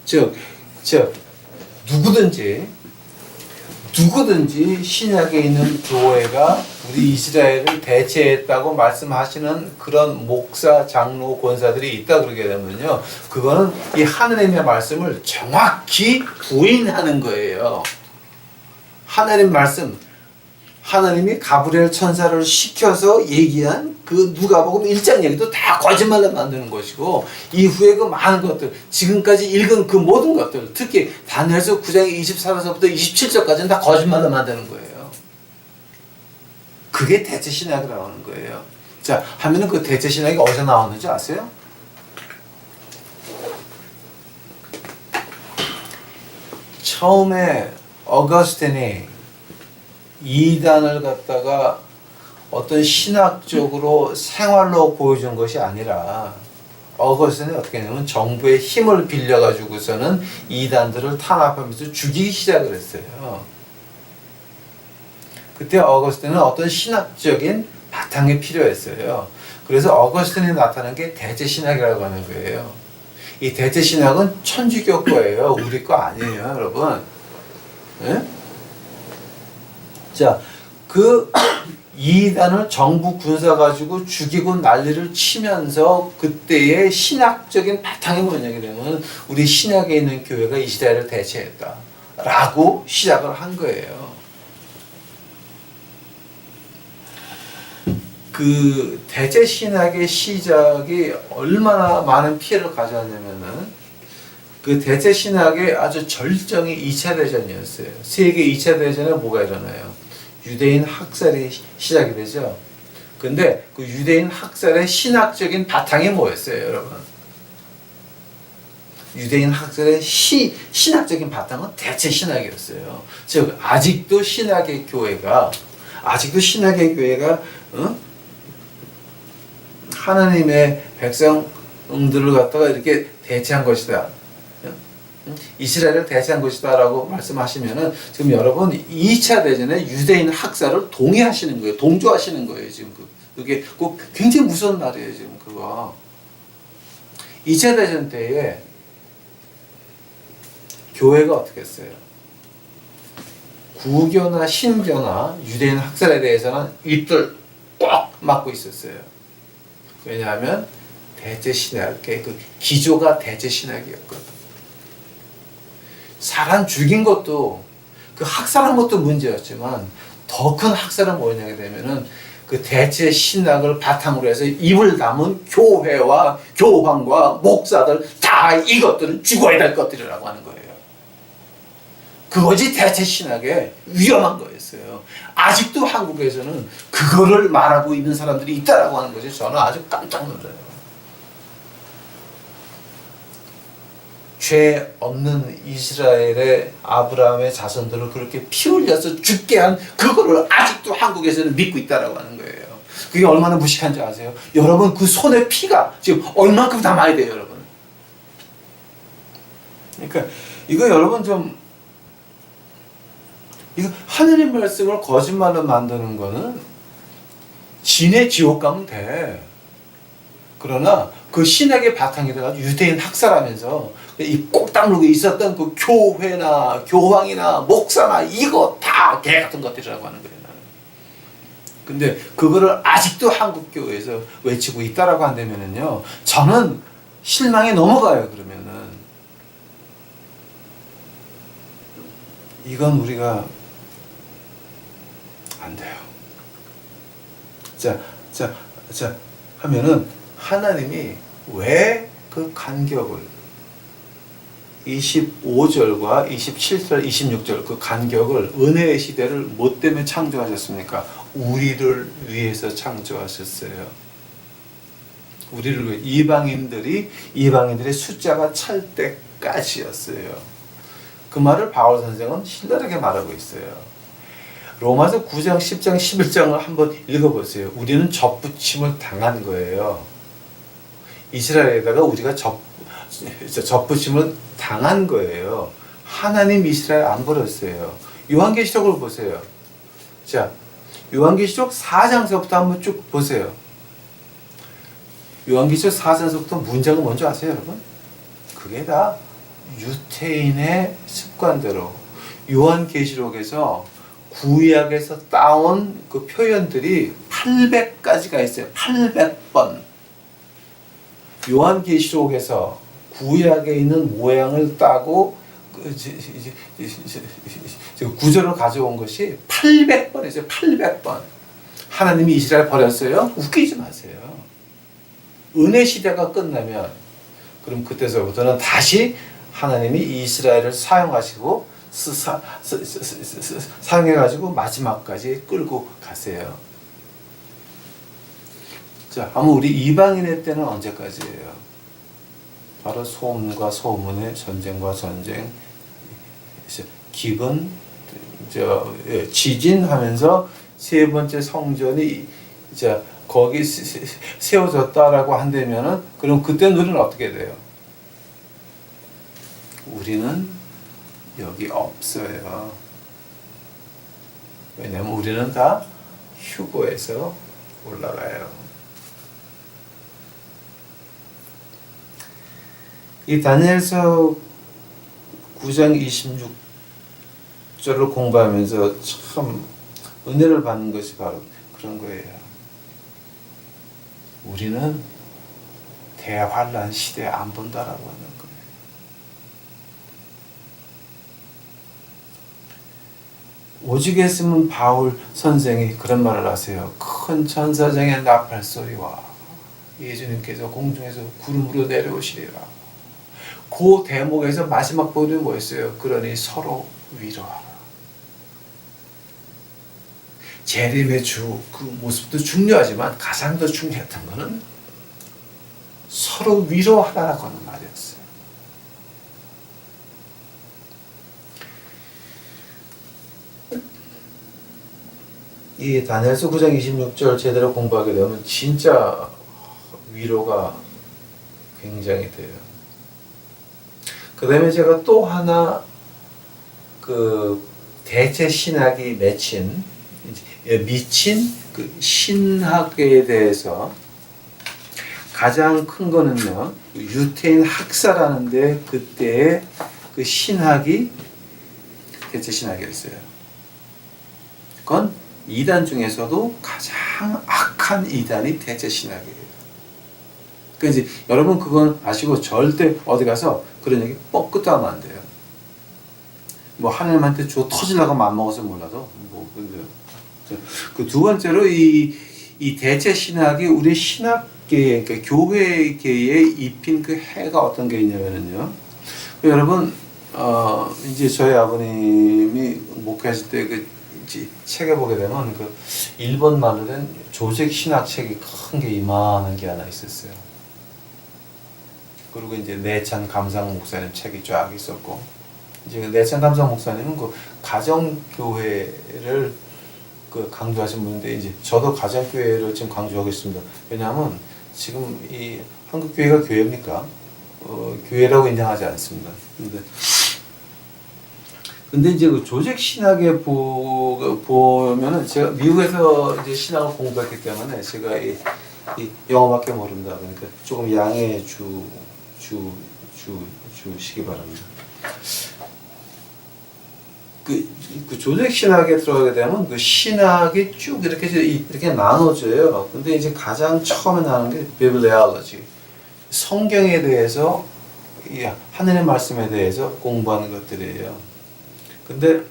즉 누구든지 신약에 있는 교회가 우리 이스라엘을 대체했다고 말씀하시는 그런 목사, 장로, 권사들이 있다 그러게 되면요. 그거는 이 하나님의 말씀을 정확히 부인하는 거예요. 하나님 말씀, 하나님이 가브리엘 천사를 시켜서 얘기한 그 누가복음 1장 얘기도 다 거짓말로 만드는 것이고 이후에 그 많은 것들, 지금까지 읽은 그 모든 것들, 특히 다니엘서 9장 24절부터 27절까지는 다 거짓말로 만드는 거예요. 그게 대체 신학이라고 하는 거예요. 자, 하면은 그 대체 신학이 어디서 나왔는지 아세요? 처음에 어거스틴이 이단을 갖다가 어떤 신학적으로 생활로 보여준 것이 아니라 어거스틴이 어떻게 했냐면 정부의 힘을 빌려가지고서는 이단들을 탄압하면서 죽이기 시작을 했어요. 그때 어거스틴은 어떤 신학적인 바탕이 필요했어요. 그래서 어거스틴이 나타난 게 대체신학이라고 하는 거예요. 이 대체신학은 천주교 거예요. 우리 거 아니에요, 여러분. 네? 자, 그 이단을 정부 군사 가지고 죽이고 난리를 치면서 그때의 신학적인 바탕이 뭐냐게 되면 우리 신약에 있는 교회가 이스라엘을 대체했다라고 시작을 한 거예요. 그 대체 신학의 시작이 얼마나 많은 피해를 가져왔냐면은 그 대체 신학의 아주 절정이 2차 대전이었어요. 세계 2차 대전에 뭐가 일어나요? 유대인 학살이 시작이 되죠. 근데 그 유대인 학살의 신학적인 바탕이 뭐였어요, 여러분? 유대인 학살의 신학적인 바탕은 대체 신학이었어요. 즉 아직도 신학의 교회가 하나님의 백성들을 갖다가 이렇게 대체한 것이다. 이스라엘을 대체한 것이다라고 말씀하시면은 지금 여러분 2차 대전에 유대인 학살을 동의하시는 거예요. 동조하시는 거예요. 지금 그게 굉장히 무서운 말이에요. 지금 그거. 2차 대전 때에 교회가 어떻게 했어요? 구교나 신교나 유대인 학살에 대해서는 입을 꽉 막고 있었어요. 왜냐하면 대체 신학의 그 기조가 대체 신학이었거든. 사람 죽인 것도 그 학살한 것도 문제였지만 더 큰 학살은 뭐냐게 되면은 그 대체 신학을 바탕으로 해서 입을 담은 교회와 교황과 목사들 다 이것들은 죽어야 될 것들이라고 하는 거예요. 그것이 대체 신학의 위험한 거였어요. 아직도 한국에서는 그거를 말하고 있는 사람들이 있다라고 하는 것이 저는 아주 깜짝 놀라요. 죄 없는 이스라엘의 아브라함의 자손들을 그렇게 피 흘려서 죽게 한 그거를 아직도 한국에서는 믿고 있다라고 하는 거예요. 그게 얼마나 무식한지 아세요? 여러분 그 손의 피가 지금 얼마큼 담아야 돼요, 여러분. 그러니까 이거 여러분 좀 이거 하늘의 말씀을 거짓말로 만드는 거는 진의 지옥 가면 돼. 그러나 그 신학의 바탕에다가 유대인 학살하면서 이 꼭 다물고 있었던 그 교회나 교황이나 목사나 이거 다 개 같은 것들이라고 하는 거예요. 나는. 근데 그거를 아직도 한국 교회에서 외치고 있다라고 한다면은요, 저는 실망에 넘어가요. 그러면은 이건 우리가 안 돼요. 자 하면은 하나님이 왜 그 간격을 25절과 27절, 26절 그 간격을 은혜의 시대를 뭐 때문에 창조하셨습니까? 우리를 위해서 창조하셨어요. 우리를 위해 이방인들의 숫자가 찰 때까지였어요. 그 말을 바울 선생은 신랄하게 말하고 있어요. 로마서 9장, 10장, 11장을 한번 읽어보세요. 우리는 접붙임을 당한 거예요. 이스라엘에다가 우리가 접붙임을 당한 거예요. 하나님 이스라엘 안 버렸어요. 요한계시록을 보세요. 자, 요한계시록 4장서부터 한번 쭉 보세요. 요한계시록 4장서부터 문장은 뭔지 아세요, 여러분? 그게 다 유태인의 습관대로 요한계시록에서 구약에서 따온 그 표현들이 800가지가 있어요. 800번. 요한계시록에서 구약에 있는 모양을 따고 구절을 가져온 것이 800번이죠. 800번. 하나님이 이스라엘 버렸어요? 웃기지 마세요. 은혜 시대가 끝나면 그럼 그때서부터는 다시 하나님이 이스라엘을 사용하시고 사용해가지고 마지막까지 끌고 가세요. 자, 아마 우리 이방인의 때는 언제까지예요? 바로 소음과 소문의 전쟁과 전쟁, 기근, 지진하면서 세 번째 성전이 이제 거기 세워졌다라고 한다면은 그럼 그때 우리는 어떻게 돼요? 우리는 여기 없어요. 왜냐면 우리는 다 휴거에서 올라가요. 이 다니엘서 9장 26절을 공부하면서 참 은혜를 받는 것이 바로 그런 거예요. 우리는 대환란 시대에 안 본다라고 하는 거예요. 오직했으면 바울 선생이 그런 말을 하세요. 큰 천사장의 나팔 소리와 예수님께서 공중에서 구름으로 내려오시리라. 그 대목에서 마지막 부분이 뭐였어요? 그러니 서로 위로하라. 재림의 주 그 모습도 중요하지만 가장 더 중요했던 것은 서로 위로하라라고 하는 말이었어요. 이 다니엘서 9장 26절 제대로 공부하게 되면 진짜 위로가 굉장히 돼요. 그 다음에 제가 또 하나 그 대체 신학이 미친 그 신학에 대해서 가장 큰 거는요, 유태인 학살하는데 그때의 그 신학이 대체 신학이었어요. 그건 이단 중에서도 가장 악한 이단이 대체 신학이에요. 그러니까 이제 여러분 그건 아시고 절대 어디 가서 그런 얘기 뻥끗도 하면 안 돼요. 뭐 하나님한테 줘 터지려고 맘먹어서 몰라도 뭐 그 두 번째로 이 대체 신학이 우리 신학계 그러니까 교회계에 입힌 그 해가 어떤 게 있냐면요. 여러분 이제 저희 아버님이 목회했을 때 그 책에 보게 되면 그 일본 말로 된 조직 신학 책이 큰 게 이만한 게 하나 있었어요. 그리고 이제 내찬 감상 목사님 책이 쫙 있었고 이제 내찬 감상 목사님은 그 가정 교회를 그 강조하신 분인데 이제 저도 가정 교회를 지금 강조하고 있습니다. 왜냐하면 지금 이 한국 교회가 교회입니까? 교회라고 인정하지 않습니다. 근데 이제 그 조직 신학에 보면은 제가 미국에서 이제 신학을 공부했기 때문에 제가 이 영어밖에 모릅니다. 그러니까 조금 양해해 주시기 바랍니다. 그 조직 신학에 들어가게 되면 그 신학이 쭉 이렇게 나눠져요. 근데 이제 가장 처음에 나오는 게 비블리올로지, 성경에 대해서 이 하늘의 말씀에 대해서 공부하는 것들이에요. 근데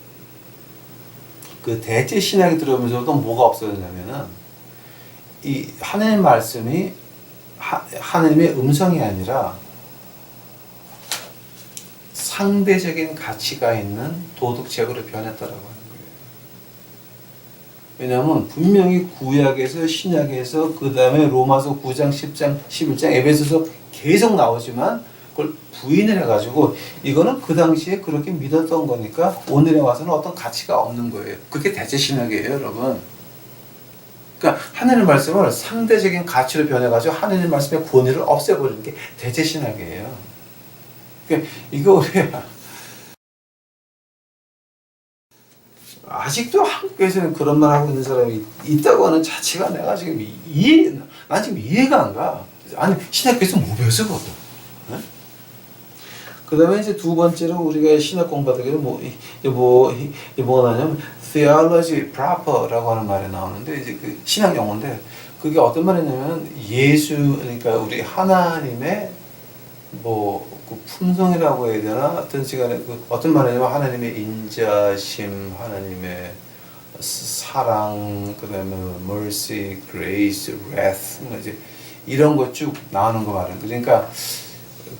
그 대체 신학이 들어오면서도 뭐가 없어졌냐면은 이 하나님의 말씀이 하나님의 음성이 아니라 상대적인 가치가 있는 도덕책으로 변했다라고 하는 거예요. 왜냐하면 분명히 구약에서 신약에서 그 다음에 로마서 9장, 10장, 11장, 에베소서 계속 나오지만 그걸 부인을 해가지고 이거는 그 당시에 그렇게 믿었던 거니까 오늘에 와서는 어떤 가치가 없는 거예요. 그게 대체 신학이에요, 여러분. 그러니까 하나님의 말씀을 상대적인 가치로 변해가지고 하나님의 말씀의 권위를 없애버리는 게 대체 신학이에요. 그러니까 이거 우리가 아직도 한국에서는 그런 말 하고 있는 사람이 있다고 하는 자체가 내가 지금 난 지금 이해가 안 가. 아니 신학교에서 뭐 배웠어 그것도. 네? 그 다음에 이제 두 번째로 우리가 신학 공부하다 뭐가 나냐면 theology proper라고 하는 말이 나오는데 이제 그 신학 용어인데 그게 어떤 말이냐면 그러니까 우리 하나님의 그 품성이라고 해야 되나? 어떤 시간에 어떤 말이냐면 하나님의 인자심, 하나님의 사랑, 그다음에 mercy, grace, wrath, 이제 이런 거 쭉 나오는 거 말이에요. 그러니까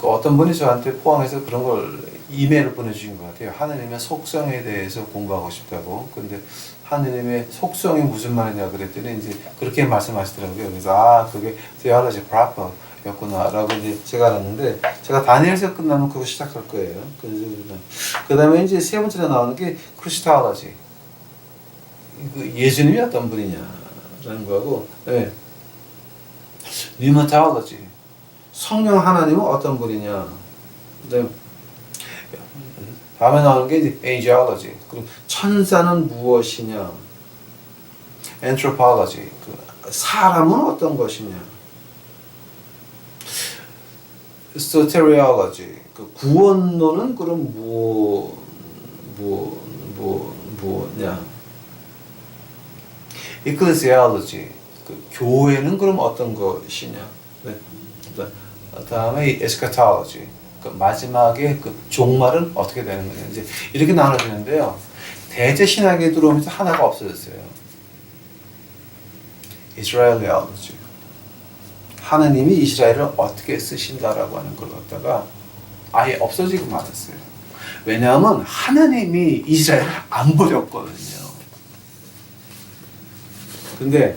어떤 분이 저한테 포항해서 그런 걸 이메일을 보내주신 것 같아요. 하나님의 속성에 대해서 공부하고 싶다고. 근데 하나님의 속성이 무슨 말이냐 그랬더니 이제 그렇게 말씀하시더라고요. 그래서 그게 theology proper 였구나라고 이제 제가 알았는데 제가 다니엘서 끝나면 그거 시작할 거예요. 그 다음에 이제 세 번째로 나오는 게 크리스탈러지. 예수님이 어떤 분이냐라는 거하고, 네. 뉴마타올로지. 성령 하나님은 어떤 분이냐. 그다음 다음에 나오는 게 이제 에인지올로지. 그리고 천사는 무엇이냐. 엔트로폴로지. 사람은 어떤 것이냐. 소테리올로지, 그 구원론은 그럼 뭐냐? 이클레시올로지, 그 교회는 그럼 어떤 것이냐? 네. 다음에 에스카톨로지, 그 마지막에 그 종말은 어떻게 되는 거냐? 이제 이렇게 나눠지는데요. 대제 신학에 들어오면서 하나가 없어졌어요. 이스라엘리올로지. 하나님이 이스라엘을 어떻게 쓰신다라고 하는 걸 갖다가 아예 없어지고 말았어요. 왜냐하면 하나님이 이스라엘을 안 버렸거든요. 근데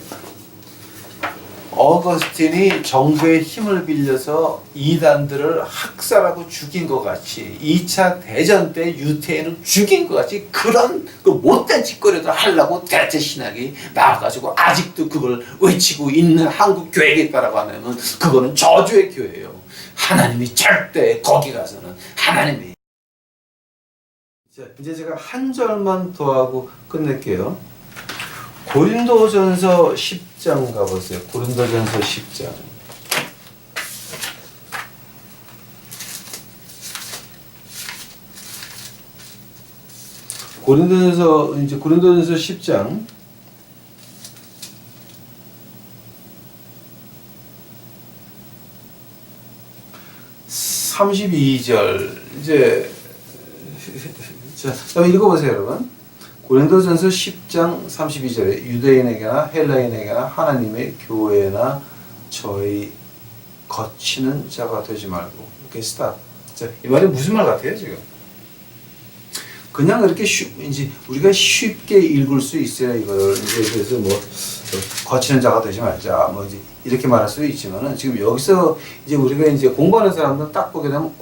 어거스틴이 정부의 힘을 빌려서 이단들을 학살하고 죽인 것 같이 2차 대전 때 유태인을 죽인 것 같이 그런 그 못된 짓거리를 하려고 대체 신학이 나와가지고 아직도 그걸 외치고 있는 한국 교회겠다라고 하면 그거는 저주의 교회예요. 하나님이 절대 거기 가서는 하나님이. 이제 제가 한 절만 더 하고 끝낼게요. 고린도전서 10장 가보세요. 고린도전서 10장. 고린도전서 10장. 32절. 이제 자, 그럼 읽어보세요, 여러분. 고린도전서 10장 32절에 유대인에게나 헬라인에게나 하나님의 교회나 저희 거치는 자가 되지 말고. 이렇게 스탑. 자, 이 말이 무슨 말 같아요, 지금? 그냥 이렇게 이제 우리가 쉽게 읽을 수 있어요, 이거를. 이제 그래서 뭐, 거치는 자가 되지 말자. 뭐, 이제 이렇게 말할 수도 있지만은 지금 여기서 이제 우리가 이제 공부하는 사람들 딱 보게 되면,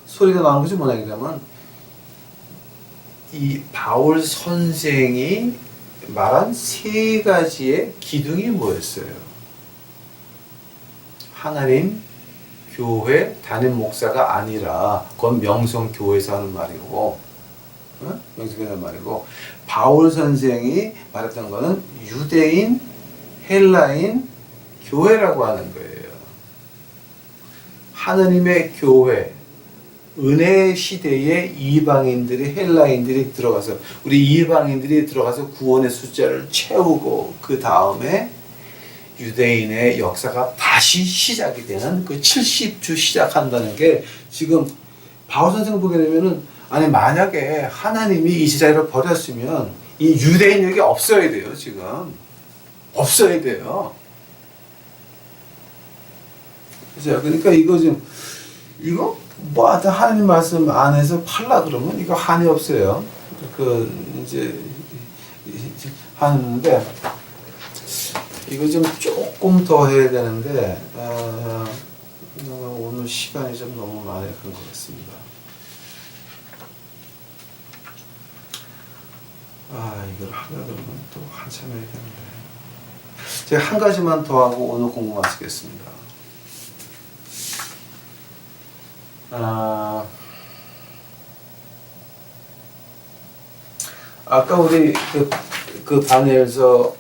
소리가 나는 것이 뭐냐, 그러면 이 바울 선생이 말한 세 가지의 기둥이 뭐였어요? 하나님, 교회, 담임 목사가 아니라 그건 명성교회에서 하는 말이고, 명성교회에서 하는 말이고, 바울 선생이 말했던 거는 유대인, 헬라인, 교회라고 하는 거예요. 하나님의 교회, 은혜 시대에 이방인들이 헬라인들이 들어가서 우리 이방인들이 들어가서 구원의 숫자를 채우고 그 다음에 유대인의 역사가 다시 시작이 되는 그 70주 시작한다는 게 지금 바울 선생 보게 되면은 아니 만약에 하나님이 이스라엘을 버렸으면 이 유대인 여기 없어야 돼요. 지금 없어야 돼요. 그러니까 이거 지금 이거 뭐 하나님 말씀 안에서 팔라 그러면 이거 한이 없어요. 이제 하는데 이거 좀 조금 더 해야 되는데 오늘 시간이 좀 너무 많이 간 것 같습니다. 이걸 하려 그러면 또 한참 해야 되는데 제가 한 가지만 더 하고 오늘 공부 마치겠습니다. 아까 우리 그 다니엘서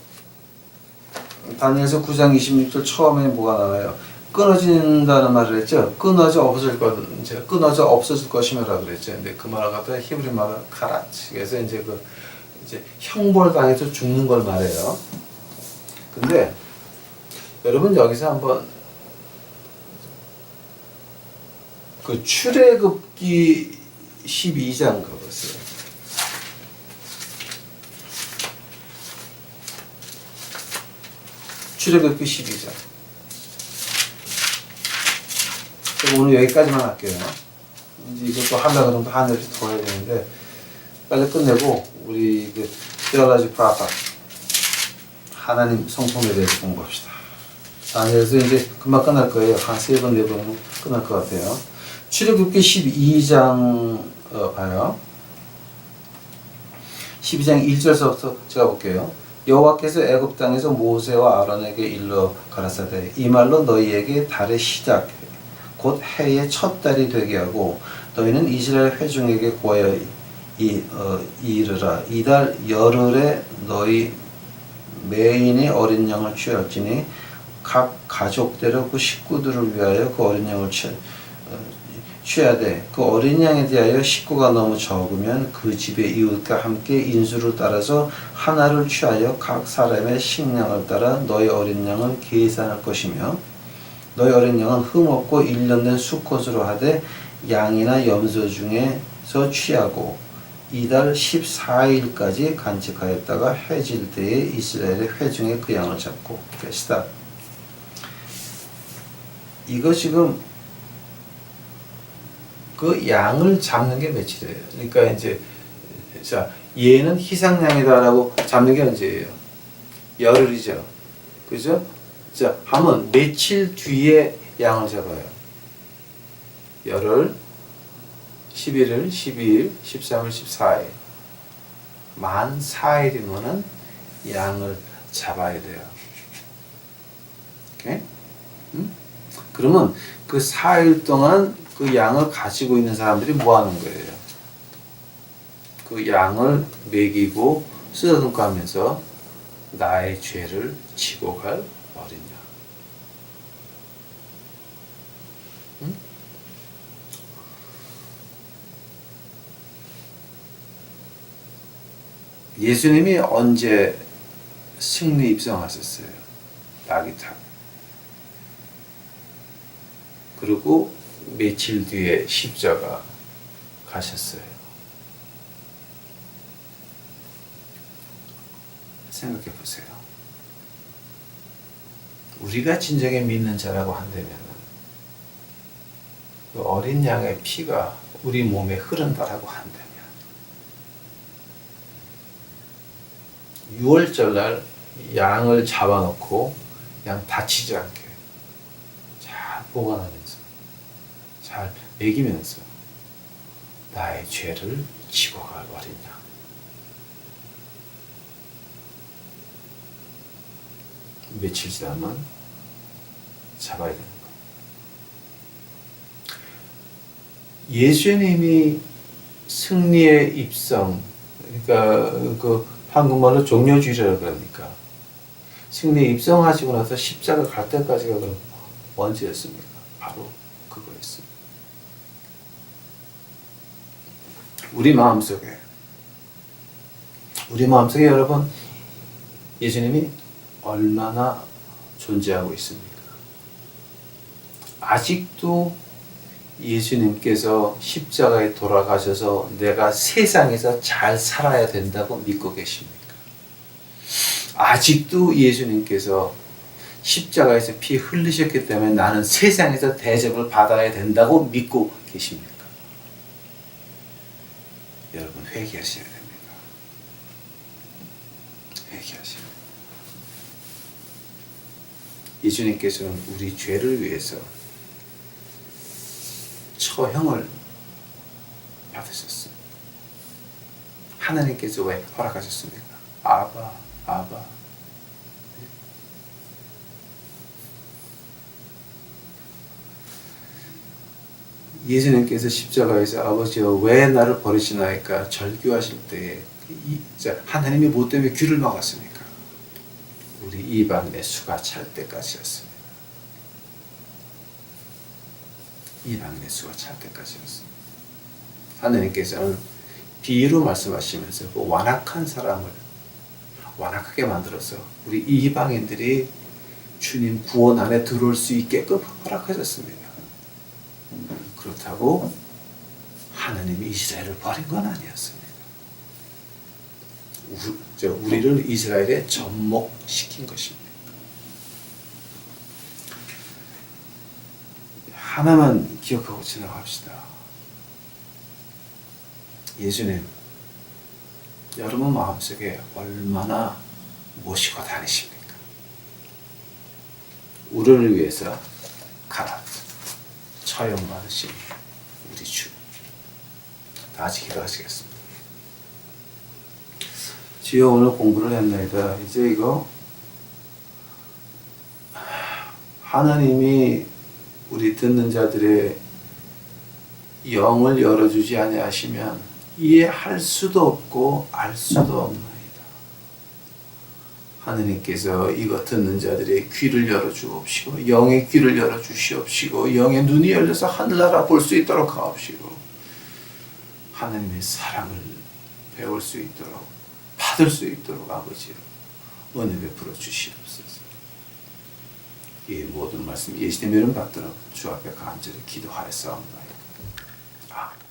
9장 26절 처음에 뭐가 나와요? 끊어진다는 말을 했죠. 끊어져 없어질 것이며라 그랬죠. 근데 그 말을 갖다 히브리 말은 카라치. 그래서 이제 이제 형벌당해서 죽는 걸 말해요. 근데 여러분 여기서 한번 그 출애굽기 12장 가보세요. 출애굽기 12장. 오늘 여기까지만 할게요. 이제 이것도 하려고 그러면 한 여기 더 해야 되는데 빨리 끝내고 우리 theology proper 하나님 성품에 대해서 공부합시다. 그래서 이제 금방 끝날 거예요. 한 3번, 4번이면 끝날 것 같아요. 출애굽기 12장 봐요. 12장 1절서부터 제가 볼게요. 여호와께서 애굽 땅에서 모세와 아론에게 일러 가라사대 이 말로 너희에게 달의 시작 곧 해의 첫 달이 되게 하고 너희는 이스라엘 회중에게 고하여 이르라 이달 열흘에 너희 매인의 어린 양을 취할지니 각 가족대로 그 식구들을 위하여 그 어린 양을 취해야 돼. 그 어린 양에 대하여 식구가 너무 적으면 그 집의 이웃과 함께 인수를 따라서 하나를 취하여 각 사람의 식량을 따라 너희 어린 양을 계산할 것이며 너희 어린 양은 흠없고 1년 된 수컷으로 하되 양이나 염소 중에서 취하고 이달 14일까지 간직하였다가 해질 때에 이스라엘의 회중에 그 양을 잡고 계시다. 이거 지금 그 양을 잡는 게 며칠이에요. 그러니까 이제 자 얘는 희생양이다라고 잡는 게 언제예요? 열흘이죠. 그죠? 자 하면 며칠 뒤에 양을 잡아요. 열흘, 11일, 12일, 13일, 14일. 만 4일이면은 양을 잡아야 돼요. 오케이? 그러면 그 4일 동안 그 양을 가지고 있는 사람들이 뭐 하는 거예요? 그 양을 먹이고 쓰다듬고 하면서 나의 죄를 지고 갈 어린 양. 응? 예수님이 언제 승리 입성하셨어요? 나귀탕. 그리고 며칠 뒤에 십자가 가셨어요. 생각해 보세요. 우리가 진정에 믿는 자라고 한다면 그 어린 양의 피가 우리 몸에 흐른다라고 한다면 6월절날 양을 잡아놓고 양 다치지 않게 잘 보관하면서 잘 먹이면서 나의 죄를 지고 갈 어린 양. 며칠 지나면 잡아야 되는 거. 예수님이 승리의 입성, 그러니까 그 한국말로 종료주의라 그러니까 승리에 입성하시고 나서 십자가 갈 때까지가 그럼 언제였습니까? 바로 그거였습니다. 우리 마음속에 여러분 예수님이 얼마나 존재하고 있습니까? 아직도 예수님께서 십자가에 돌아가셔서 내가 세상에서 잘 살아야 된다고 믿고 계십니까? 아직도 예수님께서 십자가에서 피 흘리셨기 때문에 나는 세상에서 대접을 받아야 된다고 믿고 계십니까? 여러분 회개하셔야 됩니다. 회개하셔야 됩니다. 예수님께서는 우리 죄를 위해서 처형을 받으셨습니다. 하나님께서 왜 허락하셨습니까? 아바. 예수님께서 십자가에서 아버지여 왜 나를 버리시나이까 절규하실 때에 하나님이 뭐 때문에 귀를 막았습니까? 우리 이방인의 수가 찰 때까지였습니다. 이방인의 수가 찰 때까지였습니다. 하나님께서는 비유로 말씀하시면서 그 완악한 사람을 완악하게 만들어서 우리 이방인들이 주님 구원 안에 들어올 수 있게끔 허락하셨습니다. 그렇다고 하나님이 이스라엘을 버린 건 아니었습니다. 우리를 이스라엘에 접목시킨 것입니다. 하나만 기억하고 지나갑시다. 예수님, 여러분 마음속에 얼마나 모시고 다니십니까? 우리를 위해서 가라. 처형받으신 우리 주. 다 같이 기도하시겠습니다. 주여 오늘 공부를 했나이다. 이제 이거 하나님이 우리 듣는 자들의 영을 열어주지 아니하시면 이해할 수도 없고 알 수도 없나이다. 하느님께서 이거 듣는 자들의 귀를 열어주옵시고 영의 귀를 열어주시옵시고 영의 눈이 열려서 하늘나라 볼 수 있도록 하옵시고 하나님의 사랑을 배울 수 있도록 받을 수 있도록 아버지로 은혜 베풀어 주시옵소서. 이 모든 말씀 예수님의 이름 받들어 주 앞에 간절히 기도하였사옵나이다. 아멘.